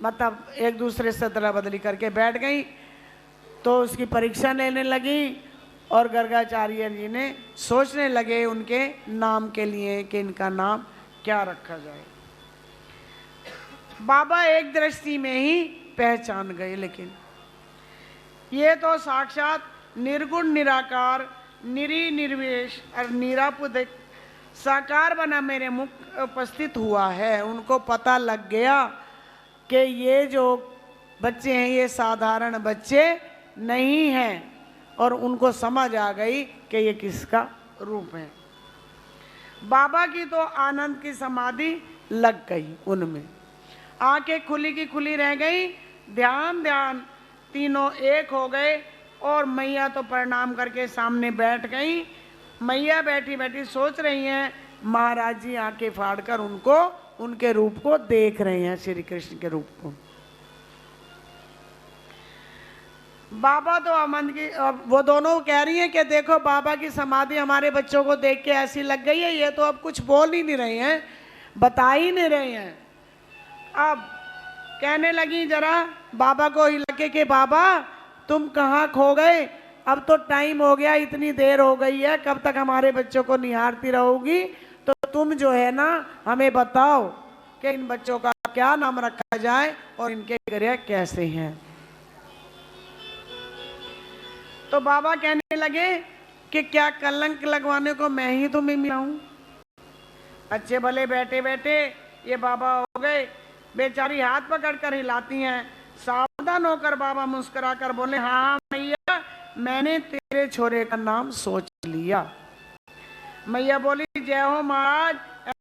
[SPEAKER 3] मतलब एक दूसरे से अदला बदली करके बैठ गई तो उसकी परीक्षा लेने लगी और गर्गाचार्य जी ने सोचने लगे उनके नाम के लिए कि इनका नाम क्या रखा जाए। बाबा एक दृष्टि में ही पहचान गए, लेकिन ये तो साक्षात निर्गुण निराकार निरी निर्वेश और निरापुदिक साकार बना मेरे मुख उपस्थित हुआ है। उनको पता लग गया कि ये जो बच्चे हैं ये साधारण बच्चे नहीं हैं और उनको समझ आ गई कि ये किसका रूप है। बाबा की तो आनंद की समाधि लग गई, उनमें आंखें खुली की खुली रह गई। ध्यान ध्यान तीनों एक हो गए और मैया तो प्रणाम करके सामने बैठ गई। मैया बैठी बैठी सोच रही हैं, महाराज जी आंखें फाड़कर उनको उनके रूप को देख रहे हैं, श्री कृष्ण के रूप को। बाबा तो अमन की, वो दोनों कह रही हैं कि देखो बाबा की समाधि हमारे बच्चों को देख के ऐसी लग गई है, ये तो अब कुछ बोल ही नहीं रहे हैं, बता ही नहीं रहे हैं। अब कहने लगी जरा बाबा को हिला के बाबा तुम कहाँ खो गए? अब तो टाइम हो गया, इतनी देर हो गई है, कब तक हमारे बच्चों को निहारती रहोगी? तो तुम जो है ना हमें बताओ कि इन बच्चों का क्या नाम रखा जाए और इनके ग्रह कैसे हैं। तो बाबा कहने लगे कि क्या कलंक लगवाने को मैं ही तुम्हें मिला हूं? अच्छे भले बैठे बैठे ये बाबा हो गए, बेचारी हाथ पकड़कर हिलाती हैं। सावधान होकर बाबा मुस्कुरा कर बोले, हाँ मैया मैंने तेरे छोरे का नाम सोच लिया। मैया बोली, जय हो महाराज,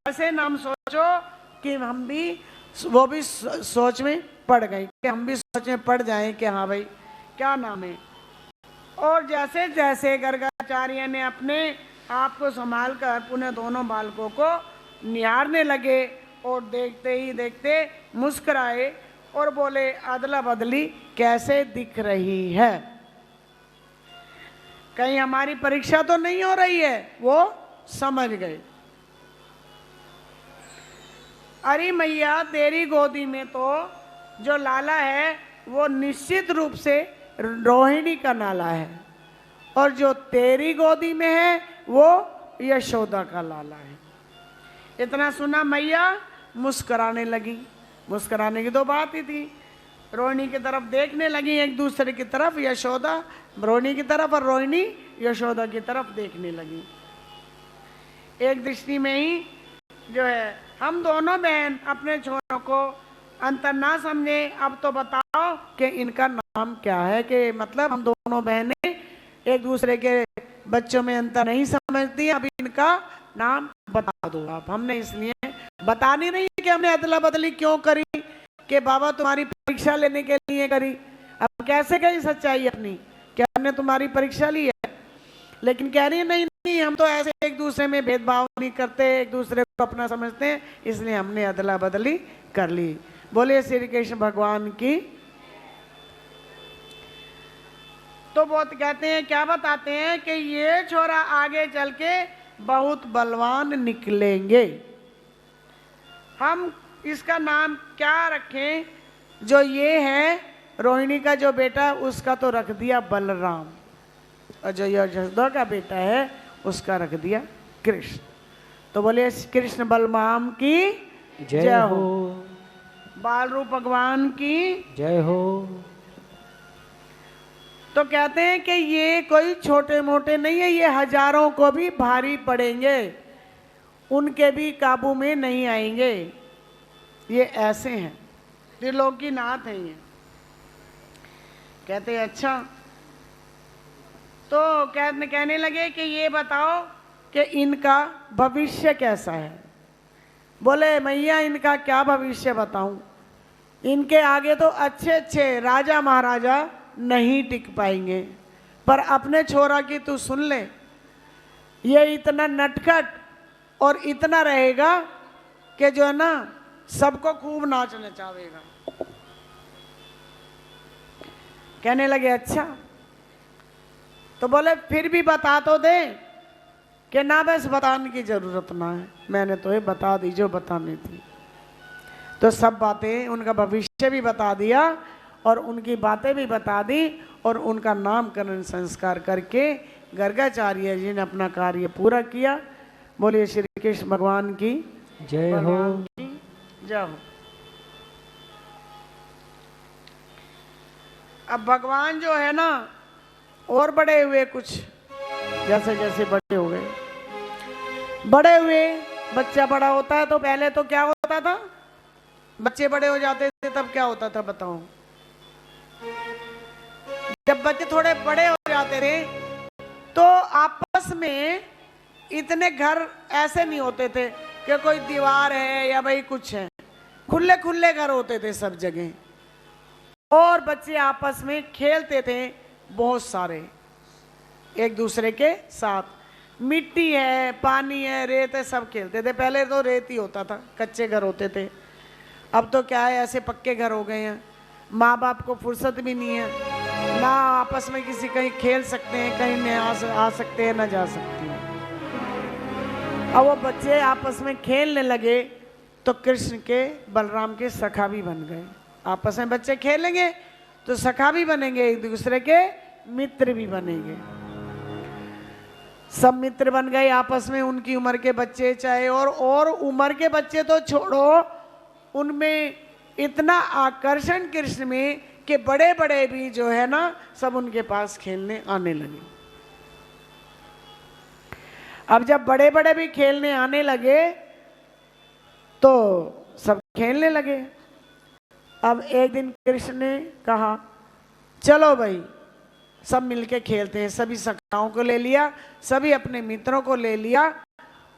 [SPEAKER 3] ऐसे नाम सोचो कि हम भी, वो भी सोच में पड़ गई कि हम भी सोच में पड़ जाएं कि हाँ भाई क्या नाम है। और जैसे जैसे गर्गाचार्य ने अपने आप को संभाल कर पुनः दोनों बालकों को निहारने लगे और देखते ही देखते मुस्कुराए और बोले, अदला बदली कैसे दिख रही है। कहीं हमारी परीक्षा तो नहीं हो रही है, वो समझ गए। अरे मैया, तेरी गोदी में तो जो लाला है वो निश्चित रूप से रोहिणी का नाला है, और जो तेरी गोदी में है वो यशोदा का लाला है। इतना सुना मैया मुस्कुराने लगी। मुस्कुराने की तो बात ही थी। रोहिणी की तरफ देखने लगी, एक दूसरे की तरफ, यशोदा रोहिणी की तरफ और रोहिणी यशोदा की तरफ देखने लगी। एक दृष्टि में ही जो है हम दोनों बहन अपने छोरों को अंतर ना समझे। अब तो बताओ कि इनका नाम क्या है, कि मतलब हम दोनों बहनें एक दूसरे के बच्चों में अंतर नहीं समझती, अब इनका नाम बता दो आप। हमने इसलिए बता नहीं रही कि हमने अदला बदली क्यों करी, कि बाबा तुम्हारी परीक्षा लेने के लिए करी। अब कैसे कही सच्चाई अपनी, क्या हमने तुम्हारी परीक्षा ली है? लेकिन कह रही है नहीं नहीं, हम तो ऐसे एक दूसरे में भेदभाव नहीं करते, एक दूसरे को अपना समझते हैं, इसलिए हमने अदला बदली कर ली। बोलिए श्री कृष्ण भगवान की। तो बहुत कहते हैं, क्या बताते हैं कि ये छोरा आगे चल के बहुत बलवान निकलेंगे। हम इसका नाम क्या रखें? जो ये है रोहिणी का जो बेटा, उसका तो रख दिया बलराम, और जो यशोदा का बेटा है उसका रख दिया कृष्ण। तो बोले कृष्ण बलराम की जय हो, बाल रूप भगवान की
[SPEAKER 1] जय हो।
[SPEAKER 3] तो कहते हैं कि ये कोई छोटे मोटे नहीं है, ये हजारों को भी भारी पड़ेंगे, उनके भी काबू में नहीं आएंगे। ये ऐसे हैं, त्रिलोकीनाथ हैं ये। कहते हैं अच्छा। तो कहने लगे कि ये बताओ कि इनका भविष्य कैसा है। बोले मैया, इनका क्या भविष्य बताऊं? इनके आगे तो अच्छे अच्छे राजा महाराजा नहीं टिक पाएंगे, पर अपने छोरा की तू सुन ले, ये इतना नटखट और इतना रहेगा कि जो है ना सबको खूब नाच नचावेगा। कहने लगे अच्छा। तो बोले फिर भी बता तो दे, कि ना बस बताने की जरूरत ना है, मैंने तो ये बता दी जो बतानी थी। तो सब बातें, उनका भविष्य भी बता दिया और उनकी बातें भी बता दी, और उनका नामकरण संस्कार करके गर्गाचार्य जी ने अपना कार्य पूरा किया। बोलिए श्री कृष्ण भगवान की
[SPEAKER 1] जय हो।
[SPEAKER 3] जय हो। अब भगवान जो है ना और बड़े हुए, कुछ जैसे जैसे बड़े हो गए, बड़े हुए, बच्चा बड़ा होता है तो पहले तो क्या होता था, बच्चे बड़े हो जाते थे तब क्या होता था बताओ? जब बच्चे थोड़े बड़े हो जाते थे तो आपस में इतने घर ऐसे नहीं होते थे कि कोई दीवार है या भाई कुछ है, खुले खुले घर होते थे सब जगह, और बच्चे आपस में खेलते थे बहुत सारे एक दूसरे के साथ। मिट्टी है, पानी है, रेत है, सब खेलते थे। पहले तो रेत ही होता था, कच्चे घर होते थे। अब तो क्या है, ऐसे पक्के घर हो गए हैं। माँ बाप को फुर्सत भी नहीं है, ना आपस में किसी कहीं खेल सकते हैं, कहीं में आ सकते हैं, ना जा सकते हैं। अब वो बच्चे आपस में खेलने लगे तो कृष्ण के बलराम के सखा भी बन गए। आपस में बच्चे खेलेंगे तो सखा भी बनेंगे, एक दूसरे के मित्र भी बनेंगे। सब मित्र बन गए आपस में, उनकी उम्र के बच्चे चाहे और उम्र के बच्चे तो छोड़ो, उनमें इतना आकर्षण कृष्ण में कि बड़े बड़े भी जो है ना सब उनके पास खेलने आने लगे। अब जब बड़े बड़े भी खेलने आने लगे तो सब खेलने लगे। अब एक दिन कृष्ण ने कहा चलो भाई सब मिलके खेलते हैं। सभी सखाओं को ले लिया, सभी अपने मित्रों को ले लिया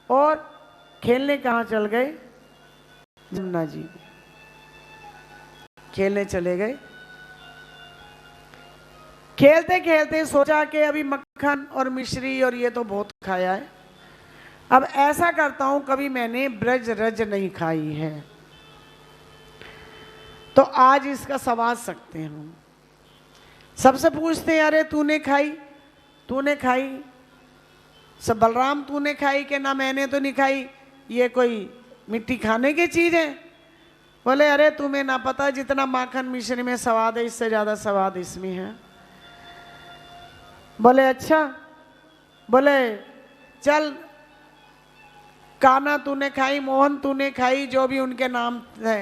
[SPEAKER 3] और खेलने कहाँ चल गए? जमुना जी खेलने चले गए। खेलते खेलते सोचा कि अभी मक्खन और मिश्री और ये तो बहुत खाया है, अब ऐसा करता हूं कभी मैंने ब्रज रज नहीं खाई है, तो आज इसका स्वाद सकते हैं हम। सबसे पूछते हैं अरे तूने खाई? तूने खाई? सब बलराम तूने खाई कि ना मैंने तो नहीं खाई, ये कोई मिट्टी खाने की चीज है? बोले अरे तुम्हें ना पता, जितना माखन मिश्री में स्वाद है इससे ज्यादा स्वाद इसमें है। बोले अच्छा। बोले चल, काना तूने खाई, मोहन तूने खाई, जो भी उनके नाम है,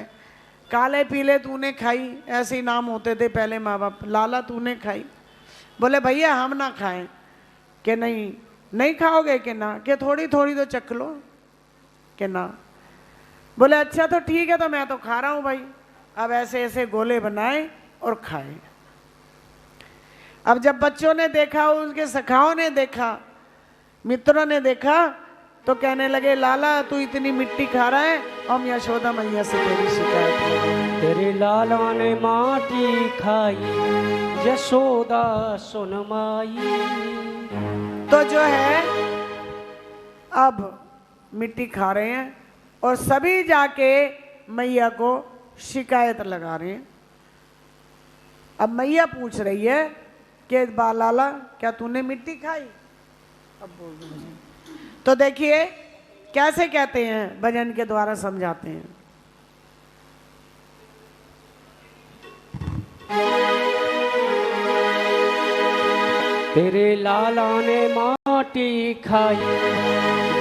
[SPEAKER 3] काले पीले तूने खाई, ऐसे ही नाम होते थे पहले माँ बाप। लाला तूने खाई? बोले भैया हम ना खाएं। कि नहीं, नहीं खाओगे? कि ना, कि थोड़ी थोड़ी तो चख लो। कि ना। बोले अच्छा तो ठीक है, तो मैं तो खा रहा हूं भाई। अब ऐसे ऐसे गोले बनाए और खाए। अब जब बच्चों ने देखा, उनके सखाओं ने देखा, मित्रों ने देखा, तो कहने लगे लाला तू इतनी मिट्टी खा रहा है, हम यशोदा मैया से तेरी शिकायत करेंगे।
[SPEAKER 1] तेरे लाला ने माटी खाई, यशोदा सुन माई।
[SPEAKER 3] तो जो है अब मिट्टी खा रहे हैं और सभी जाके मैया को शिकायत लगा रहे हैं। अब मैया पूछ रही है कि लाला क्या तूने मिट्टी खाई? अब बोल दो मुझे। तो देखिए कैसे कहते हैं, भजन के द्वारा समझाते हैं।
[SPEAKER 1] तेरे लाला ने माटी खाई,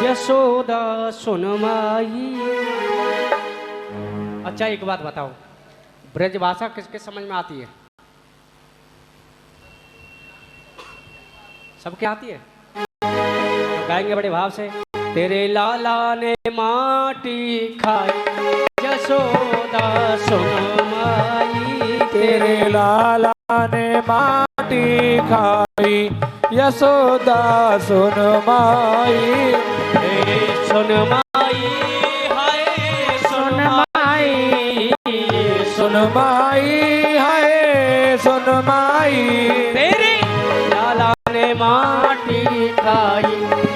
[SPEAKER 1] यशोदा सुन माई। अच्छा एक बात बताओ, ब्रज भाषा किसके समझ में आती है? सबके आती है? तो गाएंगे बड़े भाव से। तेरे लाला ने माटी खाई, यशोदा सुन माई।
[SPEAKER 2] तेरे लाला ने माटी खाई, यशोदा सुन माई।
[SPEAKER 1] सुन माई, हाय सुन माई,
[SPEAKER 2] सुन माई, हाय सुन माई।
[SPEAKER 1] तेरे लाला ने माटी खाई,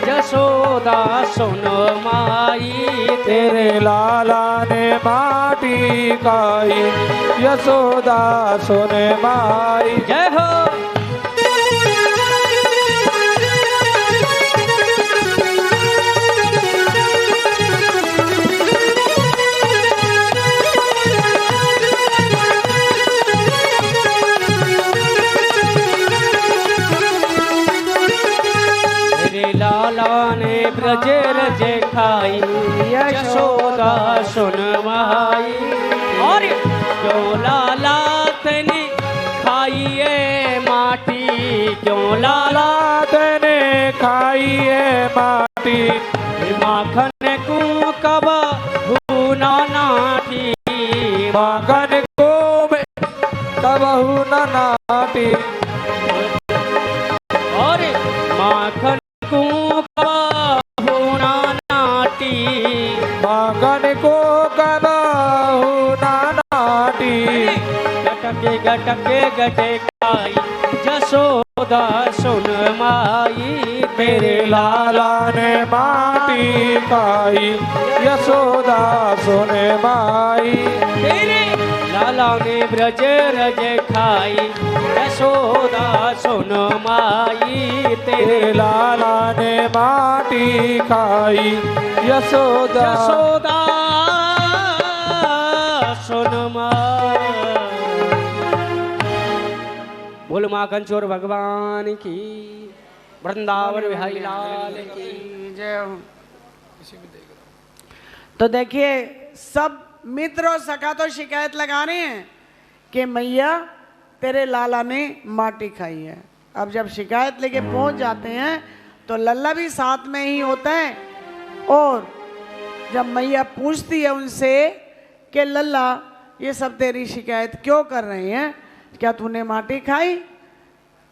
[SPEAKER 1] यशोदा सुन माई।
[SPEAKER 2] तेरे लाला ने माटी खाई, यशोदा सुन माई।
[SPEAKER 1] जय हो। लाला ने ब्रज रज खाई, यशोदा सुन माई। और क्यों लाला तने खाई है माटी, क्यों लाला
[SPEAKER 2] तने खाई है माटी।
[SPEAKER 1] माखन को कब भूना नाटी,
[SPEAKER 2] माखन को कबहू न नाटी।
[SPEAKER 1] और माखन को कबहू न नाटी,
[SPEAKER 2] माखन को कबहू न नाटी।
[SPEAKER 1] गटके गटके गटे खाई, यशोदा सुन माई।
[SPEAKER 2] तेरे लाला ने माटी खाई, यशोदा सुन माई।
[SPEAKER 1] तेरे लाला ने ब्रज रज खाई, यशोदा सुन माई।
[SPEAKER 2] तेरे लाला ने माटी खाई, यशोदा
[SPEAKER 1] यशोदा सुन माई। बोल माखन चोर भगवान की, वृंदावन बिहारी लाल की
[SPEAKER 3] जय हो। तो देखिए सब मित्र और सखा तो शिकायत लगा रहे हैं कि मैया तेरे लाला ने माटी खाई है। अब जब शिकायत लेके पहुंच जाते हैं तो लल्ला भी साथ में ही होता है। और जब मैया पूछती है उनसे कि लल्ला ये सब तेरी शिकायत क्यों कर रहे हैं, क्या तूने माटी खाई?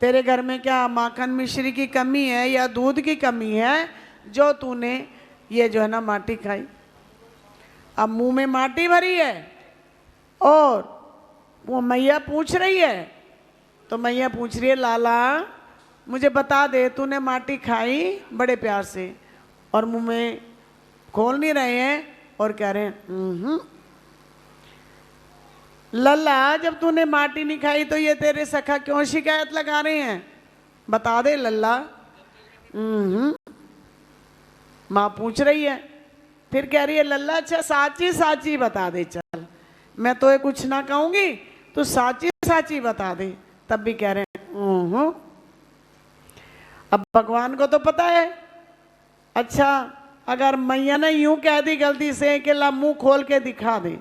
[SPEAKER 3] तेरे घर में क्या माखन मिश्री की कमी है या दूध की कमी है जो तूने ये जो है ना माटी खाई? अब मुंह में माटी भरी है और वो मैया पूछ रही है। तो मैया पूछ रही है लाला मुझे बता दे तूने माटी खाई? बड़े प्यार से, और मुंह में खोल नहीं रहे हैं और कह रहे हैं लल्ला जब तूने माटी नहीं खाई तो ये तेरे सखा क्यों शिकायत लगा रहे हैं? बता दे लल्ला। माँ पूछ रही है, फिर कह रही है लल्ला अच्छा साची साची बता दे, चल मैं तो ये कुछ ना कहूंगी, तू साची साची बता दे। तब भी कह रहे हैं। अब भगवान को तो पता है। अच्छा अगर मैया ने यूं कह दी गलती से कि ला मुंह खोल के दिखा दे,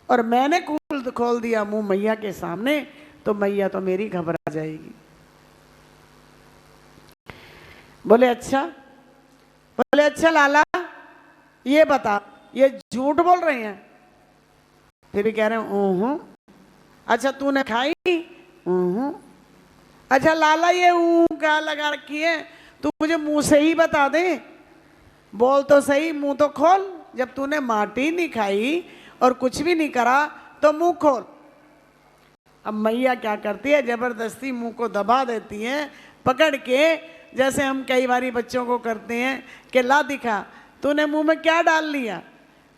[SPEAKER 3] और मैंने खोल दिया मुंह मैया के सामने, तो मैया तो मेरी घबरा जाएगी। बोले अच्छा लाला ये बता, ये झूठ बोल रहे हैं? फिर भी कह रहे हैं अच्छा तूने खाई? अच्छा लाला ये क्या लगा रखी है, तू मुझे मुंह से ही बता दे, बोल तो सही, मुंह तो खोल। जब तूने माटी नहीं खाई और कुछ भी नहीं करा तो मुंह खोल। अब मैया क्या करती है, जबरदस्ती मुंह को दबा देती है पकड़ के, जैसे हम कई बारी बच्चों को करते हैं कि ला दिखा तूने मुंह में क्या डाल लिया।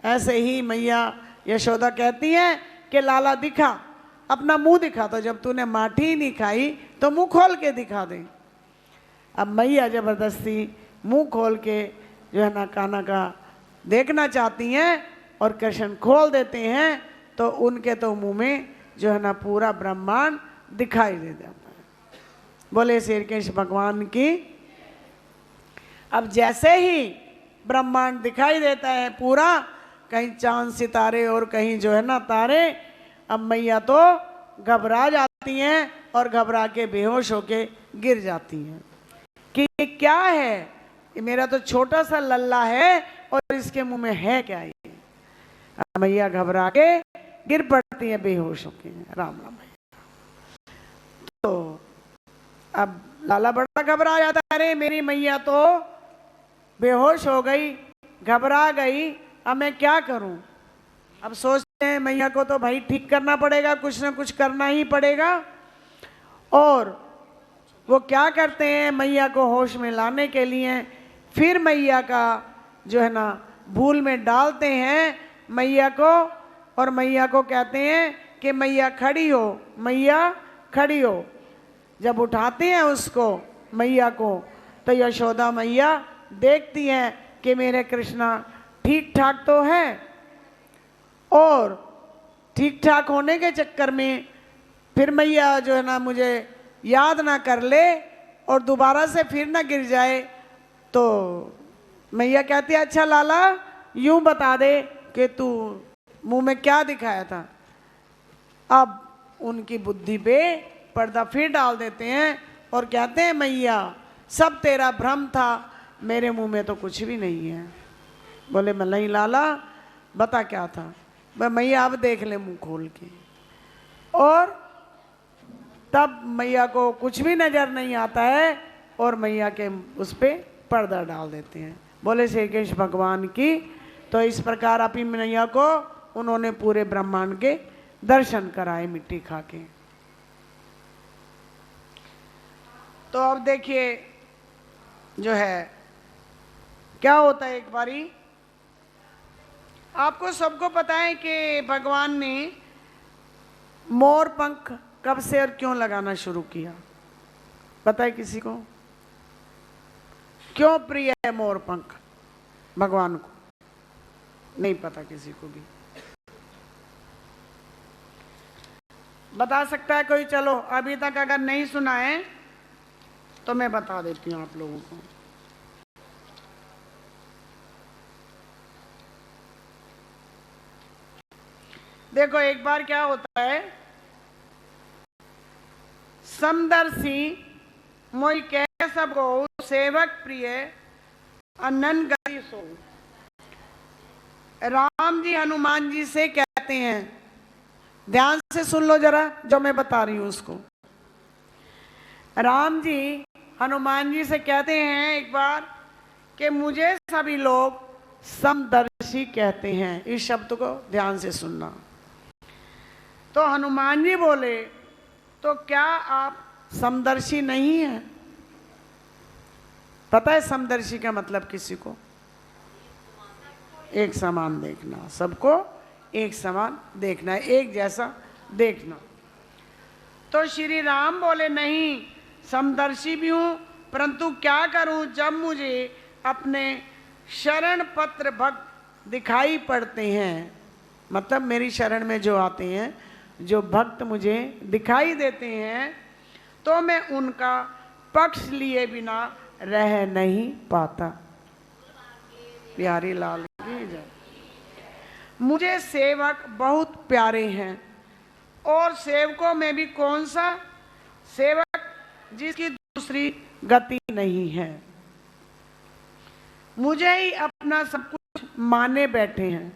[SPEAKER 3] ऐसे ही मैया यशोदा कहती है कि लाला दिखा, अपना मुंह दिखा, तो जब तूने माटी ही नहीं खाई तो मुंह खोल के दिखा दे। अब मैया जबरदस्ती मुंह खोल के जो है ना कान्हा का देखना चाहती हैं, और कृष्ण खोल देते हैं तो उनके तो मुंह में जो है ना पूरा ब्रह्मांड दिखाई दे जाता है। बोले श्री कृष्ण भगवान की। अब जैसे ही ब्रह्मांड दिखाई देता है पूरा, कहीं चांद सितारे और कहीं जो है ना तारे, अब मैया तो घबरा जाती हैं और घबरा के बेहोश होके गिर जाती हैं कि ये क्या है, ये मेरा तो छोटा सा लल्ला है और इसके मुंह में है क्या ये। मैया घबरा के गिर पड़ती है बेहोश होके। राम राम। तो अब लाला बड़ा घबरा जाता है, अरे मेरी मैया तो बेहोश हो गई, घबरा गई, अब मैं क्या करूं। अब सोचते हैं मैया को तो भाई ठीक करना पड़ेगा, कुछ ना कुछ करना ही पड़ेगा। और वो क्या करते हैं, मैया को होश में लाने के लिए फिर मैया का जो है ना भूल में डालते हैं मैया को, और मैया को कहते हैं कि मैया खड़ी हो, मैया खड़ी हो। जब उठाते हैं उसको मैया को, तो यशोदा मैया देखती हैं कि मेरे कृष्णा ठीक ठाक तो है, और ठीक ठाक होने के चक्कर में फिर मैया जो है ना मुझे याद ना कर ले और दोबारा से फिर ना गिर जाए। तो मैया कहती है अच्छा लाला यूं बता दे कि तू मुंह में क्या दिखाया था। अब उनकी बुद्धि पे पर्दा फिर डाल देते हैं और कहते हैं मैया सब तेरा भ्रम था, मेरे मुंह में तो कुछ भी नहीं है। बोले नहीं लाला बता क्या था। मैया अब देख ले मुंह खोल के, और तब मैया को कुछ भी नजर नहीं आता है और मैया के उस पे पर्दा डाल देते हैं। बोले श्री कृष्ण भगवान की। तो इस प्रकार अपनी मैया को उन्होंने पूरे ब्रह्मांड के दर्शन कराए मिट्टी खा के। तो अब देखिए जो है क्या होता है, एक बारी आपको सबको पता है कि भगवान ने मोर पंख कब से और क्यों लगाना शुरू किया, पता है किसी को? क्यों प्रिय है मोर पंख भगवान को? नहीं पता किसी को भी? बता सकता है कोई? चलो अभी तक अगर नहीं सुना है तो मैं बता देती हूँ आप लोगों को। देखो एक बार क्या होता है, समदर्शी मोई कह सब हो, सेवक प्रिय अनन गति सो। राम जी हनुमान जी से कहते हैं, ध्यान से सुन लो जरा जो मैं बता रही हूं उसको। राम जी हनुमान जी से कहते हैं एक बार कि मुझे सभी लोग समदर्शी कहते हैं। इस शब्द को ध्यान से सुनना। तो हनुमान जी बोले तो क्या आप समदर्शी नहीं हैं? पता है समदर्शी का मतलब किसी को? एक समान देखना, सबको एक समान देखना, एक जैसा देखना। तो श्री राम बोले नहीं, समदर्शी भी हूँ, परंतु क्या करूँ जब मुझे अपने शरण पत्र भक्त दिखाई पड़ते हैं, मतलब मेरी शरण में जो आते हैं, जो भक्त मुझे दिखाई देते हैं, तो मैं उनका पक्ष लिए बिना रह नहीं पाता। प्यारी लाल की जय। मुझे सेवक बहुत प्यारे हैं, और सेवकों में भी कौन सा सेवक जिसकी दूसरी गति नहीं है। मुझे ही अपना सब कुछ माने बैठे हैं,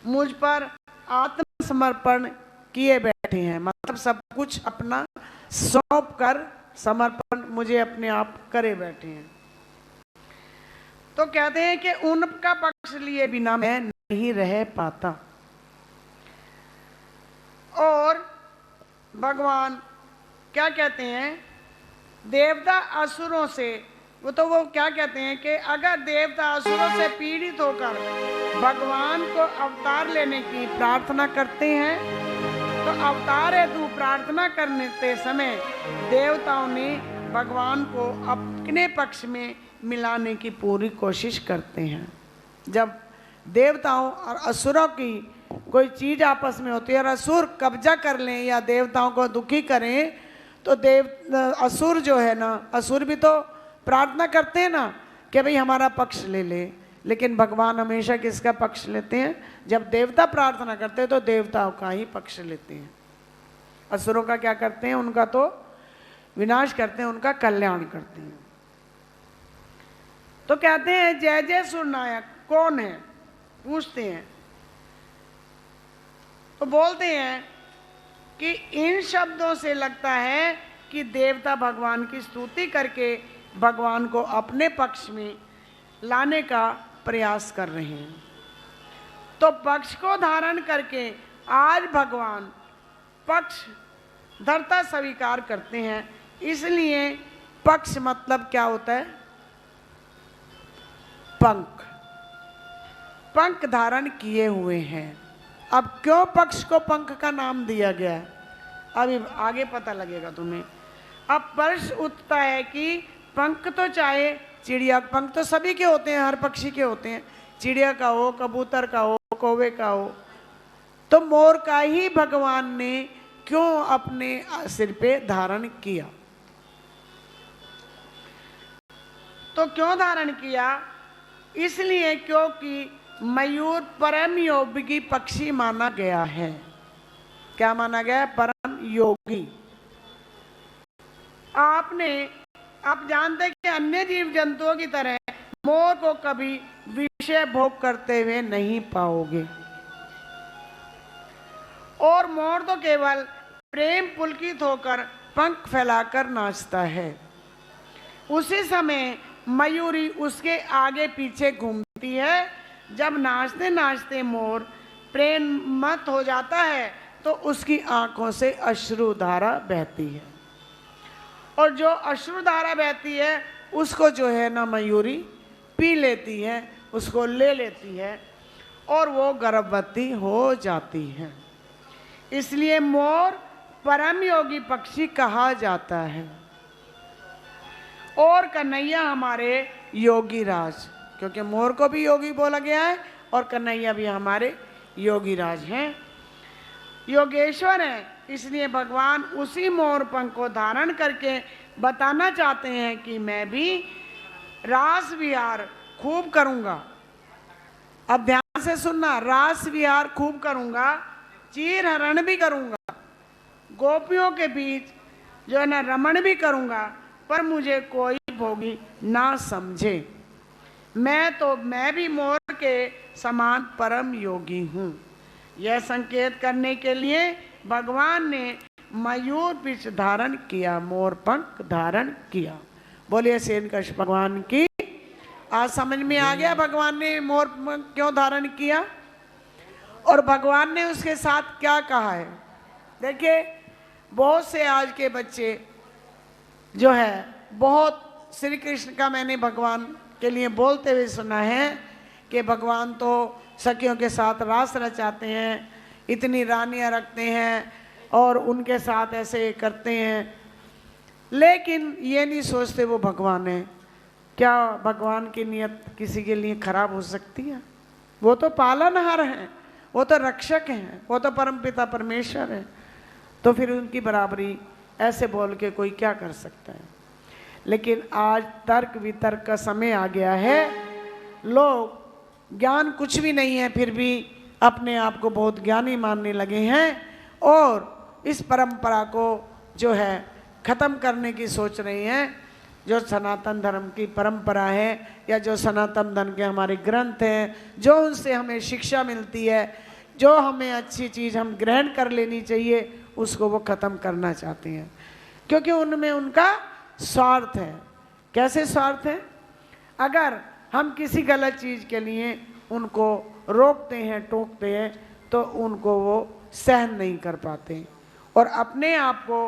[SPEAKER 3] मुझ पर आत्मसमर्पण किए बैठे हैं, मतलब सब कुछ अपना सौंप कर समर्पण मुझे अपने आप करे बैठे हैं। तो कहते हैं कि उनका पक्ष लिए बिना मैं नहीं रह पाता। और भगवान क्या कहते हैं, देवता असुरों से, वो क्या कहते हैं कि अगर देवता असुरों से पीड़ित होकर भगवान को अवतार लेने की प्रार्थना करते हैं, तो अवतार हेतु प्रार्थना करने के समय देवताओं ने भगवान को अपने पक्ष में मिलाने की पूरी कोशिश करते हैं। जब देवताओं और असुरों की कोई चीज आपस में होती है और असुर कब्जा कर लें या देवताओं को दुखी करें, तो असुर जो है ना, असुर भी तो प्रार्थना करते हैं ना कि भाई हमारा पक्ष ले ले, लेकिन भगवान हमेशा किसका पक्ष लेते हैं? जब देवता प्रार्थना करते हैं तो देवताओं का ही पक्ष लेते हैं। असुरों का क्या करते हैं? उनका तो विनाश करते हैं, उनका कल्याण करते हैं। तो कहते हैं जय जय सुरनायक कौन है, पूछते हैं, तो बोलते हैं कि इन शब्दों से लगता है कि देवता भगवान की स्तुति करके भगवान को अपने पक्ष में लाने का प्रयास कर रहे हैं। तो पक्ष को धारण करके आज भगवान पक्ष धरता स्वीकार करते हैं। इसलिए पक्ष मतलब क्या होता है? पंख, पंख धारण किए हुए हैं। अब क्यों पक्ष को पंख का नाम दिया गया है, अभी आगे पता लगेगा तुम्हें। अब प्रश्न उठता है कि पंख तो चाहे चिड़िया, पंख तो सभी के होते हैं, हर पक्षी के होते हैं, चिड़िया का हो, कबूतर का हो, कौवे का हो, तो मोर का ही भगवान ने क्यों अपने सिर पे धारण किया? तो क्यों धारण किया? इसलिए क्योंकि मयूर परम योगी पक्षी माना गया है। क्या माना गया है? परम योगी। आप जानते हैं कि अन्य जीव जंतुओं की तरह मोर को कभी विषय भोग करते हुए नहीं पाओगे, और मोर तो केवल प्रेम पुलकित होकर पंख फैलाकर नाचता है। उसी समय मयूरी उसके आगे पीछे घूमती है। जब नाचते नाचते मोर प्रेम मत हो जाता है तो उसकी आंखों से अश्रुधारा बहती है, और जो अश्रुधारा बहती है उसको जो है ना मयूरी पी लेती है, उसको ले लेती है, और वो गर्भवती हो जाती है। इसलिए मोर परम योगी पक्षी कहा जाता है। और कन्हैया हमारे योगी राज, क्योंकि मोर को भी योगी बोला गया है और कन्हैया भी हमारे योगी राज हैं, योगेश्वर हैं। इसलिए भगवान उसी मोर पंख को धारण करके बताना चाहते हैं कि मैं भी रास विहार खूब करूंगा। अब ध्यान से सुनना, रास विहार खूब करूंगा, चीर हरण भी करूंगा, गोपियों के बीच जो है ना रमण भी करूंगा, पर मुझे कोई भोगी ना समझे। मैं भी मोर के समान परम योगी हूँ। यह संकेत करने के लिए भगवान ने मयूर पिच धारण किया, मोर पंख धारण किया। बोलिए श्रीकृष्ण भगवान की। आज समझ में आ गया भगवान ने मोर पंख क्यों धारण किया और भगवान ने उसके साथ क्या कहा है। देखिए बहुत से आज के बच्चे जो है, बहुत श्री कृष्ण का मैंने भगवान के लिए बोलते हुए सुना है कि भगवान तो सखियों के साथ रास रचाते हैं, इतनी रानियां रखते हैं और उनके साथ ऐसे करते हैं। लेकिन ये नहीं सोचते वो भगवान है। क्या भगवान की नियत किसी के लिए खराब हो सकती है? वो तो पालनहार हैं, वो तो रक्षक हैं, वो तो परमपिता परमेश्वर है। तो फिर उनकी बराबरी ऐसे बोल के कोई क्या कर सकता है? लेकिन आज तर्क वितर्क का समय आ गया है। लोग ज्ञान कुछ भी नहीं है फिर भी अपने आप को बहुत ज्ञानी मानने लगे हैं और इस परंपरा को जो है ख़त्म करने की सोच रहे हैं। जो सनातन धर्म की परंपरा है या जो सनातन धर्म के हमारे ग्रंथ हैं, जो उनसे हमें शिक्षा मिलती है, जो हमें अच्छी चीज़ हम ग्रहण कर लेनी चाहिए, उसको वो ख़त्म करना चाहते हैं। क्योंकि उनमें उनका स्वार्थ है। कैसे स्वार्थ है? अगर हम किसी गलत चीज़ के लिए उनको रोकते हैं, टोकते हैं, तो उनको वो सहन नहीं कर पाते और अपने आप को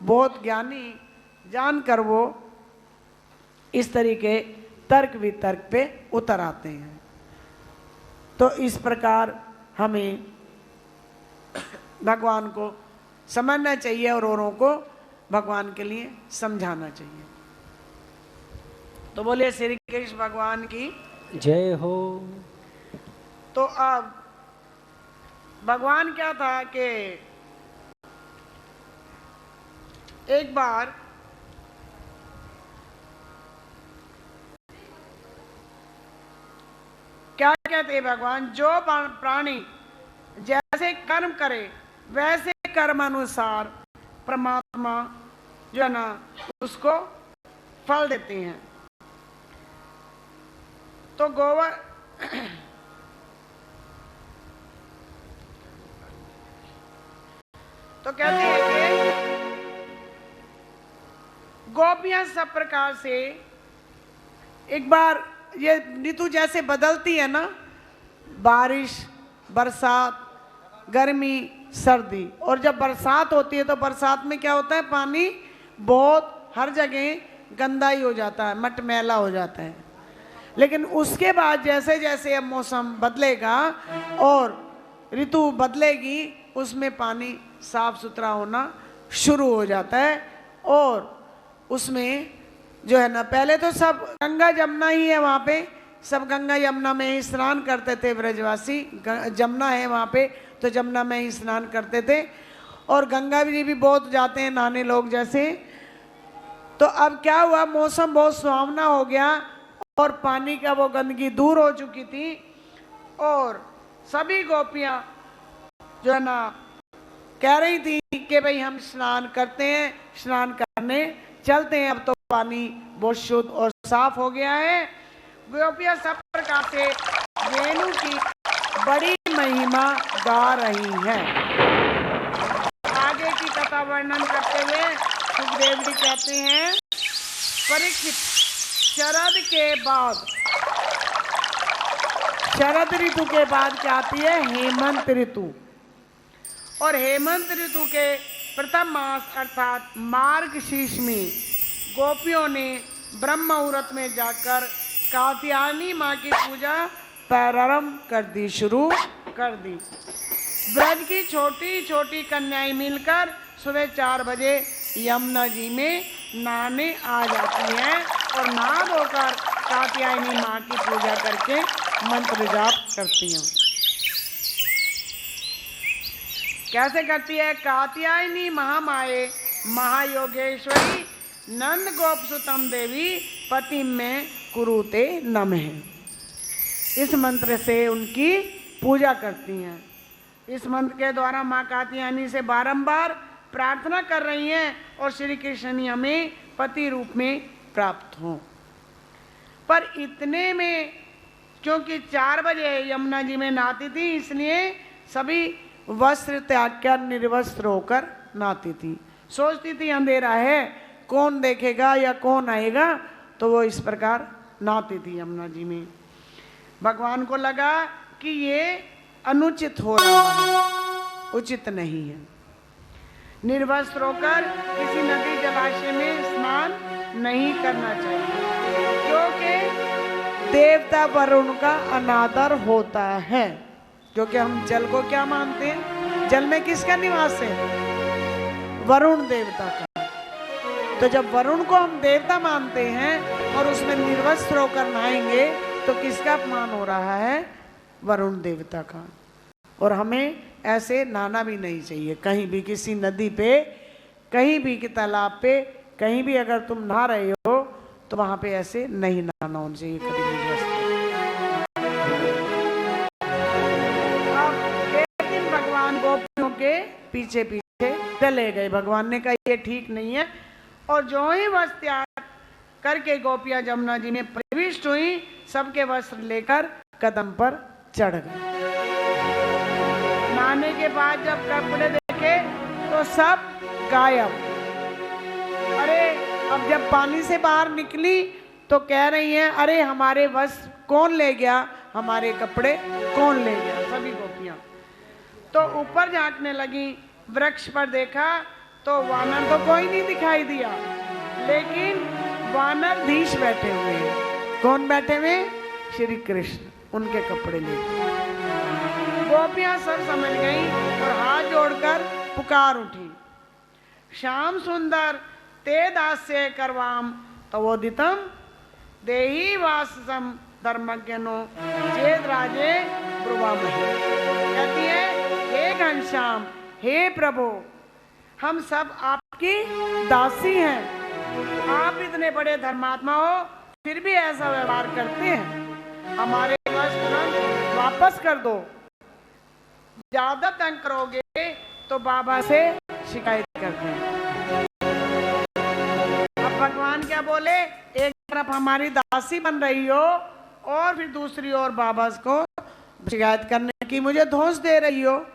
[SPEAKER 3] बहुत ज्ञानी जानकर वो इस तरीके तर्क वितर्क पे उतर आते हैं। तो इस प्रकार हमें भगवान को समझना चाहिए और औरों को भगवान के लिए समझाना चाहिए। तो बोलिए श्री कृष्ण भगवान की
[SPEAKER 1] जय हो।
[SPEAKER 3] तो अब भगवान क्या था कि एक बार क्या कहते हैं भगवान, जो प्राणी जैसे कर्म करे वैसे कर्म अनुसार परमात्मा जो है ना उसको फल देते हैं। तो गोवा तो कहते हैं कि गोपियां सब प्रकार से एक बार ये ऋतु जैसे बदलती है ना, बारिश, बरसात, गर्मी, सर्दी, और जब बरसात होती है तो बरसात में क्या होता है, पानी बहुत हर जगह गंदा ही हो जाता है, मटमैला हो जाता है। लेकिन उसके बाद जैसे जैसे अब मौसम बदलेगा और ऋतु बदलेगी, उसमें पानी साफ सुथरा होना शुरू हो जाता है। और उसमें जो है ना, पहले तो सब गंगा यमुना ही है वहाँ पे, सब गंगा यमुना में ही स्नान करते थे ब्रजवासी। जमुना है वहाँ पे तो जमुना में ही स्नान करते थे और गंगा जी भी बहुत जाते हैं नहाने लोग जैसे। तो अब क्या हुआ, मौसम बहुत सुहावना हो गया और पानी का वो गंदगी दूर हो चुकी थी और सभी गोपियाँ जो है ना कह रही थी कि भाई हम स्नान करते हैं, स्नान करने चलते हैं। अब तो पानी बहुत शुद्ध और साफ हो गया है। गोपियाँ सब प्रकार से वेणु की बड़ी महिमा गा रही हैं। आगे की कथा वर्णन करते हुए सुखदेव जी कहते हैं, परीक्षित, शरद के बाद, शरद ऋतु के बाद क्या आती है, हेमंत ऋतु। और हेमंत ऋतु के प्रथम मास अर्थात मार्गशीर्ष में गोपियों ने ब्रह्म मुहूर्त में जाकर कात्यायनी माँ की पूजा प्रारंभ कर दी, शुरू कर दी। ब्रज की छोटी छोटी कन्याएं मिलकर सुबह 4 बजे यमुना जी में नहाने आ जाती हैं और नहा धोकर कात्यायनी माँ की पूजा करके मंत्र जाप करती हैं। कैसे करती है, कात्यायनी महामाये महायोगेश्वरी नंद गोप सुतम देवी पति में कुरुते नमः। इस मंत्र से उनकी पूजा करती हैं। इस मंत्र के द्वारा माँ कात्यायनी से बारंबार प्रार्थना कर रही हैं और श्री कृष्ण हमें पति रूप में प्राप्त हों। पर इतने में क्योंकि 4 बजे यमुना जी में नहाती थी, इसलिए सभी वस्त्र त्याग कर निर्वस्त्र होकर नहाती थी। सोचती थी अंधेरा है, कौन देखेगा या कौन आएगा, तो वो इस प्रकार नहाती थी यमुना जी में। भगवान को लगा कि ये अनुचित हो रहा है, उचित नहीं है। निर्वस्त्र होकर किसी नदी जलाशय में स्नान नहीं करना चाहिए क्योंकि देवता वरुण का अनादर होता है। क्योंकि हम जल को क्या मानते हैं, जल में किसका निवास है, वरुण देवता का। तो जब वरुण को हम देवता मानते हैं और उसमें निर्वस्त्र होकर नहाएंगे तो किसका अपमान हो रहा है? वरुण देवता का। और हमें ऐसे नहाना भी नहीं चाहिए। कहीं भी किसी नदी पे, कहीं भी कि तालाब पे, कहीं भी अगर तुम नहा रहे हो तो वहां पे ऐसे नहीं नहाना होना चाहिए कभी भी। अब एक दिन भगवान गोपियों के पीछे पीछे चले गए। भगवान ने कहा ये ठीक नहीं है, और जो ही वस्त्र त्याग करके गोपियां जमुना जी में प्रविष्ट हुई, सबके वस्त्र लेकर कदम पर चढ़ गए। नहाने के बाद जब कपड़े देखे तो सब गायब। अरे अब जब पानी से बाहर निकली तो कह रही हैं, अरे हमारे वस्त्र कौन ले गया, हमारे कपड़े कौन ले गया, सभी गोपियां। तो ऊपर झांकने लगी, वृक्ष पर देखा तो वानर तो कोई नहीं दिखाई दिया, लेकिन वानरधीश बैठे हुए हैं। कौन बैठे हुए? श्री कृष्ण, उनके कपड़े लेके। गोपियां सब समझ गई और हाथ जोड़कर पुकार उठी, श्याम सुंदर ते दास्य करवाम तवोदितम देहि वाससम धर्मज्ञनो चेद राजे ब्रुवामहे। कहती है, हे घनश्याम, हे प्रभु, हम सब आपकी दासी हैं। आप इतने बड़े धर्मात्मा हो फिर भी ऐसा व्यवहार करते हैं। हमारे वस्त्र वापस कर दो। ज्यादा तंग करोगे तो बाबा से शिकायत करते हैं। अब भगवान क्या बोले, एक तरफ हमारी दासी बन रही हो और फिर दूसरी ओर बाबा को शिकायत करने की मुझे धोस दे रही हो।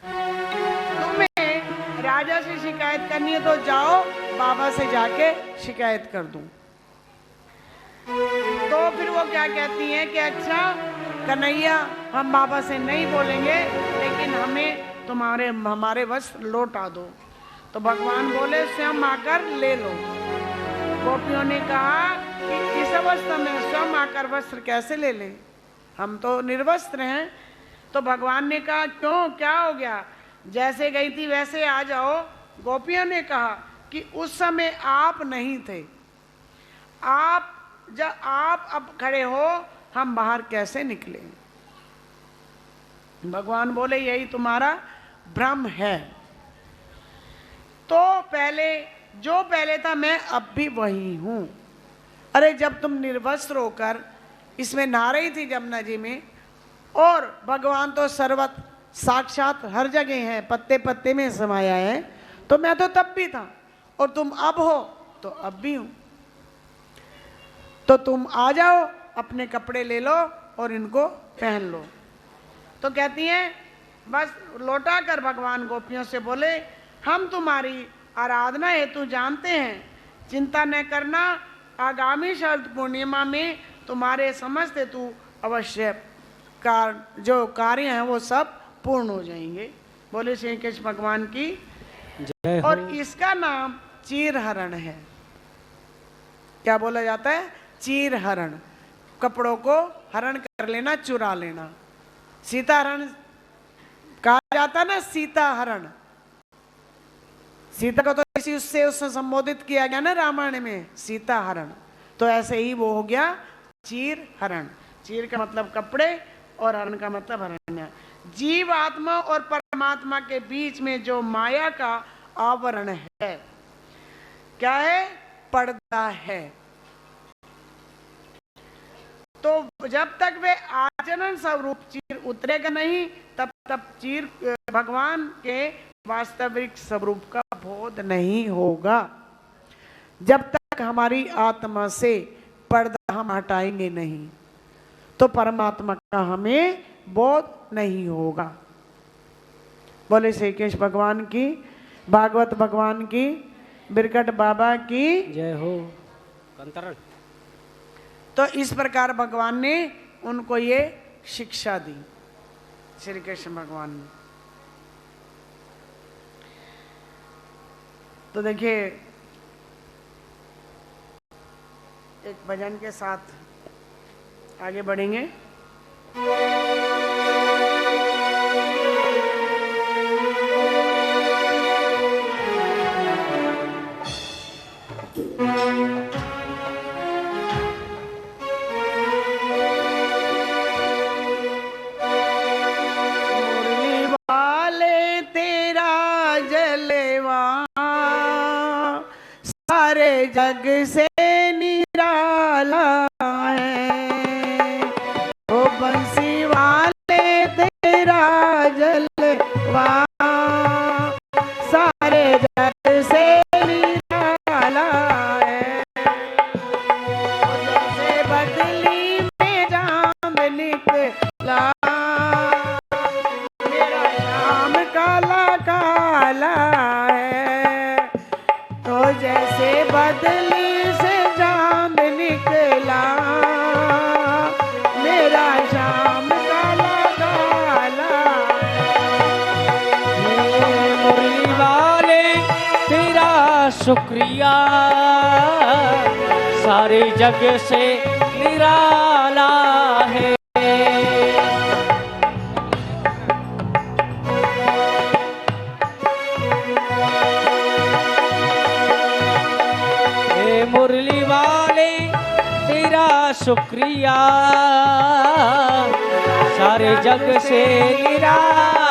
[SPEAKER 3] तुम्हें राजा से शिकायत करनी है तो जाओ, बाबा से जाके शिकायत कर दूं। तो फिर वो क्या कहती हैं कि अच्छा कन्हैया, हम बाबा से नहीं बोलेंगे, लेकिन हमें हमारे वस्त्र लौटा दो। तो भगवान बोले, स्वयं आकर ले लो। गोपियों ने कहा कि इस अवस्था में स्वयं आकर वस्त्र कैसे ले ले, हम तो निर्वस्त्र हैं। तो भगवान ने कहा, क्यों, क्या हो गया, जैसे गई थी वैसे आ जाओ। गोपियों ने कहा कि उस समय आप नहीं थे, जब आप अब खड़े हो, हम बाहर कैसे निकले। भगवान बोले, यही तुम्हारा भ्रम है। तो पहले था मैं अब भी वही हूं। अरे जब तुम निर्वस्त्र होकर इसमें नहा रही थी जमुना जी में, और भगवान तो सर्वत्र साक्षात हर जगह है, पत्ते पत्ते में समाया है, तो मैं तो तब भी था, और तुम अब हो तो अब भी हूं। तो तुम आ जाओ, अपने कपड़े ले लो और इनको पहन लो। तो कहती हैं, बस लौटा कर भगवान गोपियों से बोले, हम तुम्हारी आराधना हेतु जानते हैं, चिंता न करना, आगामी शरद पूर्णिमा में तुम्हारे समस्त हेतु अवश्य जो कार्य हैं वो सब पूर्ण हो जाएंगे। बोले श्री कृष्ण भगवान की जय हो। और इसका नाम चीरहरण है। क्या बोला जाता है? चीरहरण। कपड़ों को हरण कर लेना, चुरा लेना। सीताहरण कहा जाता ना, सीताहरण। सीता को तो इसी उससे संबोधित किया गया ना रामायण में, सीताहरण। तो ऐसे ही वो हो गया चीरहरण। चीर का मतलब कपड़े और हरण का मतलब हरण। जीव आत्मा और परमात्मा के बीच में जो माया का आवरण है, क्या है? पर्दा है। तो जब तक वे आचरण स्वरूप चीर उतरेगा नहीं, तब तक चीर भगवान के वास्तविक स्वरूप का बोध नहीं होगा। जब तक हमारी आत्मा से पर्दा हम हटाएंगे नहीं, तो परमात्मा का हमें बोध नहीं होगा। बोले श्री कृष्ण भगवान की, भागवत भगवान की, बिरकट बाबा की
[SPEAKER 1] जय हो। कंतरण।
[SPEAKER 3] तो इस प्रकार भगवान ने उनको ये शिक्षा दी, श्री कृष्ण भगवान ने। तो देखिए, एक भजन के साथ आगे बढ़ेंगे। जग से निराला है, ओ बंसी वाले तेरा जलवा सारे जग से निराला है। जैसे बदली में जाम निकला मेरा शाम काला काला है, तो जैसे बदली से जाम निकला मेरा शाम काला काला
[SPEAKER 1] हे मुरली वाले तेरा शुक्रिया, सारे जग से निराला है। हे मुरली वाले तेरा शुक्रिया, सारे जग से निराला